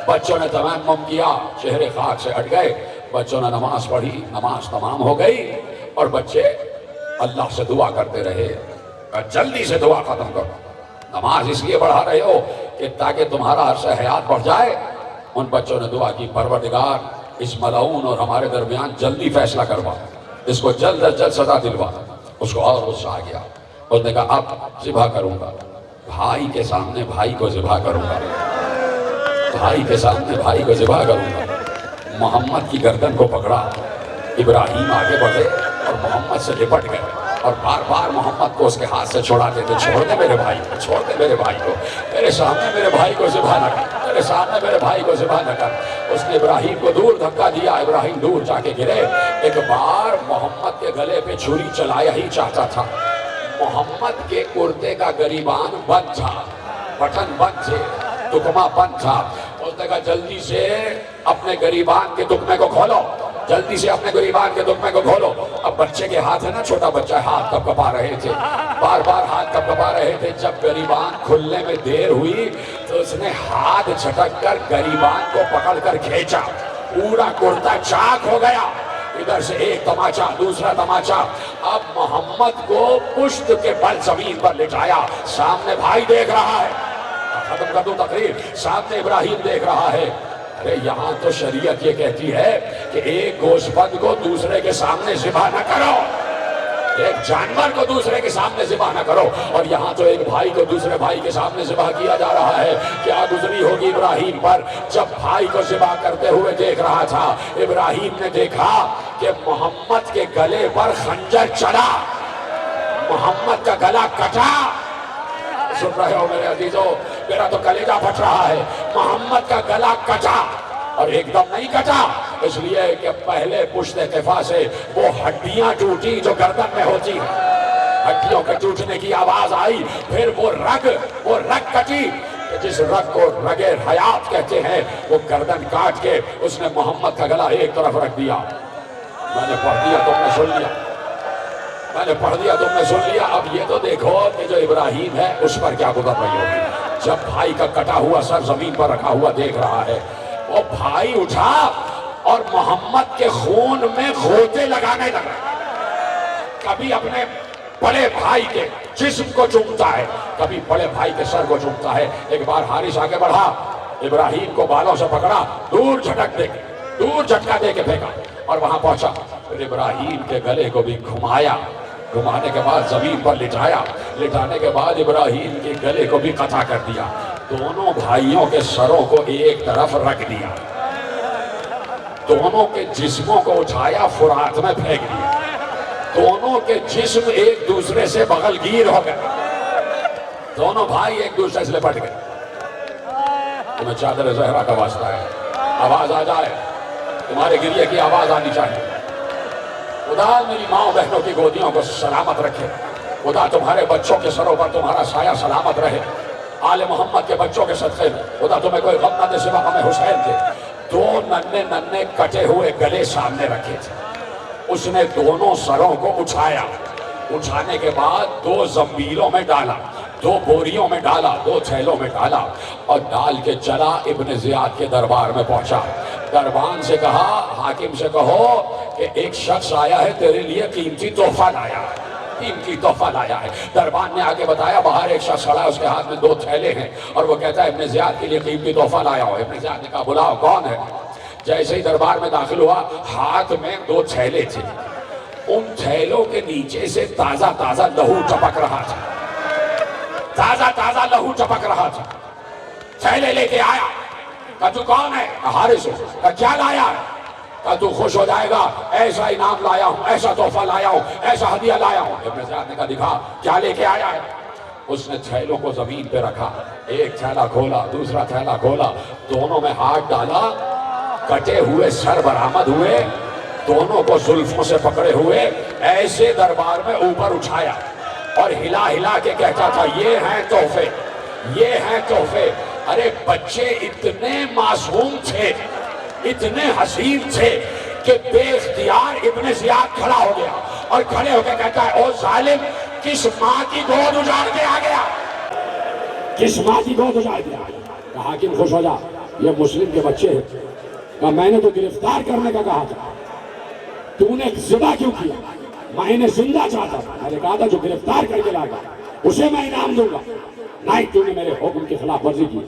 بچوں نے تیمم کیا، چہرے خاک سے ہٹ گئے. بچوں نے نماز پڑھی، نماز تمام ہو گئی اور بچے اللہ سے دعا کرتے رہے. جلدی سے دعا ختم کرو، نماز اس لیے بڑھا رہے ہو کہ تاکہ تمہارا عرصہ حیات بڑھ جائے. ان بچوں نے دعا کی پروردگار اس ملعون اور ہمارے درمیان جلدی فیصلہ کروا، اس کو جلد از جلد سزا دلوا. اس کو اور غصہ آ گیا. اس نے کہا اب ذبح کروں گا، بھائی کے سامنے بھائی کو ذبح کروں گا، بھائی کے سامنے بھائی کو ذبح کروں گا. محمد کی گردن کو پکڑا. ابراہیم آگے بڑھے اور محمد سے لپٹ گئے اور بار بار محمد کو اس کے ہاتھ سے چھوڑاتے تھے. چھوڑ دے میرے بھائی کو، چھوڑ دے میرے بھائی کو، میرے سامنے میرے بھائی کو ذبح نہ کر، میرے سامنے میرے بھائی کو ذبح نہ کر. اس نے ابراہیم کو دور دھکا دیا، ابراہیم دور جا کے گرے. ایک بار محمد کے گلے پہ چھری چلایا ہی چاہتا تھا. محمد کے کرتے کا گریبان بند تھا، بٹن بند تھے، دکمہ بند تھا. اس نے کہا جلدی سے اپنے گریبان کے دکمے کو کھولو، جلدی سے اپنے گریبان کے دکمے کو کھولو. اب بچے کے ہاتھ ہے نا، چھوٹا بچہ ہے، ہاتھ کب کپا رہے تھے، بار بار ہاتھ کب کپا رہے تھے. جب گریبان کھلنے میں دیر ہوئی تو اس نے ہاتھ جھٹک کر گریبان کو پکڑ کر کھینچا. پورا کرتا چاک ہو گیا. ادھر سے ایک تماچا دوسرا تماچا. اب محمد کو پشت کے بل زمین پر لٹایا. سامنے بھائی دیکھ رہا ہے. ختم کر دوں تقریر. سامنے ابراہیم دیکھ رہا ہے. ارے یہاں تو شریعت یہ کہتی ہے کہ ایک گوشت بند کو دوسرے کے سامنے ذبح نہ کرو, ایک جانور کو دوسرے کے سامنے ذبح نہ کرو. اور یہاں تو ایک بھائی کو دوسرے بھائی کے سامنے ذبح کیا جا رہا ہے. کیا گزری ہوگی ابراہیم پر جب بھائی کو ذبح کرتے ہوئے دیکھ رہا تھا. ابراہیم نے دیکھا کہ محمد کے گلے پر خنجر چلا, محمد کا گلا کٹا. سن رہے ہو میرے عزیزو, میرا تو کلیجہ پھٹ رہا ہے. محمد کا گلا کٹا, اور ایک دم نہیں کٹا, اس لیے کہ پہلے پشت قفا سے وہ ہڈیاں ٹوٹی جو گردن میں ہوتی ہیں, ہڈیوں کے ٹوٹنے کی آواز آئی. پھر وہ رگ کٹی, جس رگ کو رگ حیات کہتے ہیں, وہ گردن کاٹ کے اس نے محمد کا گلا ایک طرف رکھ دیا. میں نے پڑھ دیا, تم نے سن لیا. میں نے پڑھ دیا, تم نے سن لیا. اب یہ تو دیکھو کہ جو ابراہیم ہے اس پر کیا گزر رہی ہوگی جب بھائی کا کٹا ہوا سر زمین پر رکھا ہوا دیکھ رہا ہے. وہ بھائی اٹھا اور محمد کے خون میں غوطے لگانے لگا. کبھی اپنے بڑے بھائی کے جسم کو چومتا ہے, کبھی بڑے بھائی کے سر کو چومتا ہے. ایک بار حارث آگے بڑھا, ابراہیم کو بالوں سے پکڑا, دور جھٹکا دے کے پھینکا اور وہاں پہنچا. پھر ابراہیم کے گلے کو بھی گھمایا, گھمانے کے بعد زمین پر لٹایا. لٹانے کے بعد ابراہیم کے گلے کو بھی قطع کر دیا. دونوں بھائیوں کے سروں کو ایک طرف رکھ دیا, دونوں کے جسموں کو اٹھایا, فرات میں پھینک دیا. دونوں کے جسم ایک دوسرے سے بغل گیر ہو گئے. دونوں بھائی ایک دوسرے سے لپٹ گئے. تمہیں چادر زہرا کا واسطہ ہے, آواز آ جائے, تمہارے گریے کی آواز آنی چاہیے. خدا میری ماں بہنوں کی گودیوں کو سلامت رکھے. خدا تمہارے بچوں کے سروں پر تمہارا سایہ سلامت رہے. آل محمد کے بچوں کے صدقے میں خدا تمہیں کوئی غم نہ دے سوا ہمیں حسین کے. دو ننھے کٹے ہوئے گلے سامنے رکھے تھے. اس نے دونوں سروں کو اٹھایا. اٹھانے کے بعد 2 زنبیلوں میں ڈالا, 2 بوریوں میں ڈالا, 2 تھیلوں میں ڈالا, اور ڈال کے چلا ابن زیاد کے دربار میں پہنچا. دربان سے کہا, حاکم سے کہو کہ ایک شخص آیا ہے تیرے لیے قیمتی تحفہ لایا ہے, قیمتی تحفہ لایا ہے. دربان نے آگے بتایا باہر ایک شخص کھڑا ہے, اس کے ہاتھ میں 2 تھیلے ہیں اور وہ کہتا ہے ابن زیاد کے لیے قیمتی تحفہ لایا ہو. ابن زیاد نے کہا بلاؤ کون ہے. جیسے ہی دربار میں داخل ہوا, ہاتھ میں 2 تھیلے تھے. ان تھیلوں کے نیچے سے تازہ لہو ٹپک رہا تھا, تازہ لہو ٹپک رہا تھا. تھیلے لے کے آیا. کہا تو کون ہے؟ حارث. کہا کیا لایا ہے؟ کہا تو خوش ہو جائے گا, ایسا انعام لایا ہوں, ایسا تحفہ لایا ہوں, ایسا ہدیہ لایا ہوں. ابن زیاد نے کہا دکھا کیا لے کے آیا ہے. اس نے تھیلوں کو زمین پہ رکھا, ایک تھیلا کھولا, دوسرا تھیلا کھولا, دونوں میں ہاتھ ڈالا, کٹے ہوئے سر برآمد ہوئے, دونوں کو زلفوں سے پکڑے ہوئے ایسے دربار میں اوپر اٹھایا اور ہلا کے کہتا تھا یہ ہیں تحفے, یہ ہیں تحفے. ارے بچے اتنے معصوم تھے, اتنے حسین تھے کہ بے اختیار ابن زیاد کھڑا ہو گیا اور کھڑے ہو کے کہتا ہے او ظالم, کس ماں کی گود اجاڑ کے آ گیا, کس ماں کی گود اجاڑ کے آ گیا. حاکم خوش ہو جا, یہ مسلم کے بچے ہیں. کہا میں نے تو گرفتار کرنے کا کہا تھا, تو نے ذبح کیوں کیا؟ میں نے زندہ چاہتا تھا, میں نے کہا تھا جو گرفتار کر کے لائے گا اسے میں انعام دوں گا. نہیں, تو نے میرے حکم کی خلاف ورزی کی.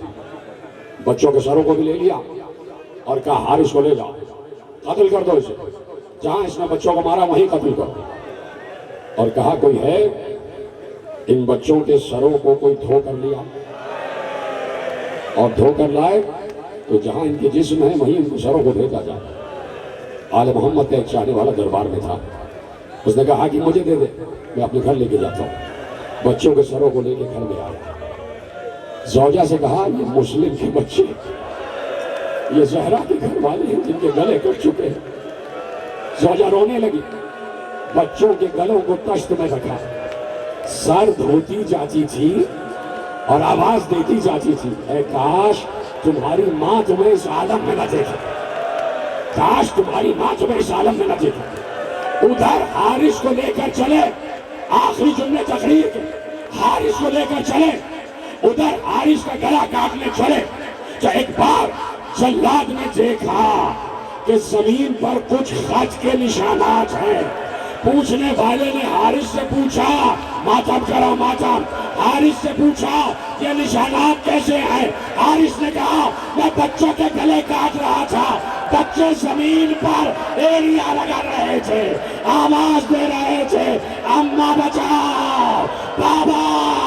بچوں کے سروں کو بھی لے لیا اور کہا حارث کو لے جاؤ, قتل کر دو اسے, جہاں اس نے بچوں کو مارا وہیں قتل کر دو. اور کہا کوئی ہے ان بچوں کے سروں کو کوئی دھو کر لیا, اور دھو کر لائے تو جہاں ان کے جسم ہے وہیں ان کے سروں کو بھیجا جائے. آل محمد کا ایک چاہنے والا دربار میں تھا, اس نے کہا کہ مجھے دے دے, میں اپنے گھر لے کے جاتا ہوں. بچوں کے سروں کو لے کے گھر میں آیا. زوجہ سے کہا یہ مسلم کے بچے, یہ زہرا کے گھر والے ہیں جن کے گلے کٹ چکے ہیں. زوجہ رونے لگی, بچوں کے گلوں کو تشت میں رکھا, سر دھوتی جاتی تھی اور آواز دیتی جاتی تھی اے کاش تمہاری ماں تمہیں اس عالم میں نہ دیکھے, کاش تمہاری ماں تمہیں اس عالم میں نہ دیکھے. ادھر حارث کو لے کر چلے, آخری جملے تقریر کے, حارث کو لے کر چلے, ادھر حارث کا گلا کاٹنے چلے. تو ایک بار جلاد نے دیکھا کہ زمین پر کچھ خط کے نشانات ہیں۔ پوچھنے والے نے حارث سے پوچھا، ماتم کرو ماتم، حارث سے پوچھا یہ نشانات کیسے ہیں؟ حارث نے کہا میں بچوں کے گلے کاٹ رہا تھا، بچے زمین پر ایڑیاں لگا رہے تھے، آواز دے رہے تھے اماں بچاؤ، بابا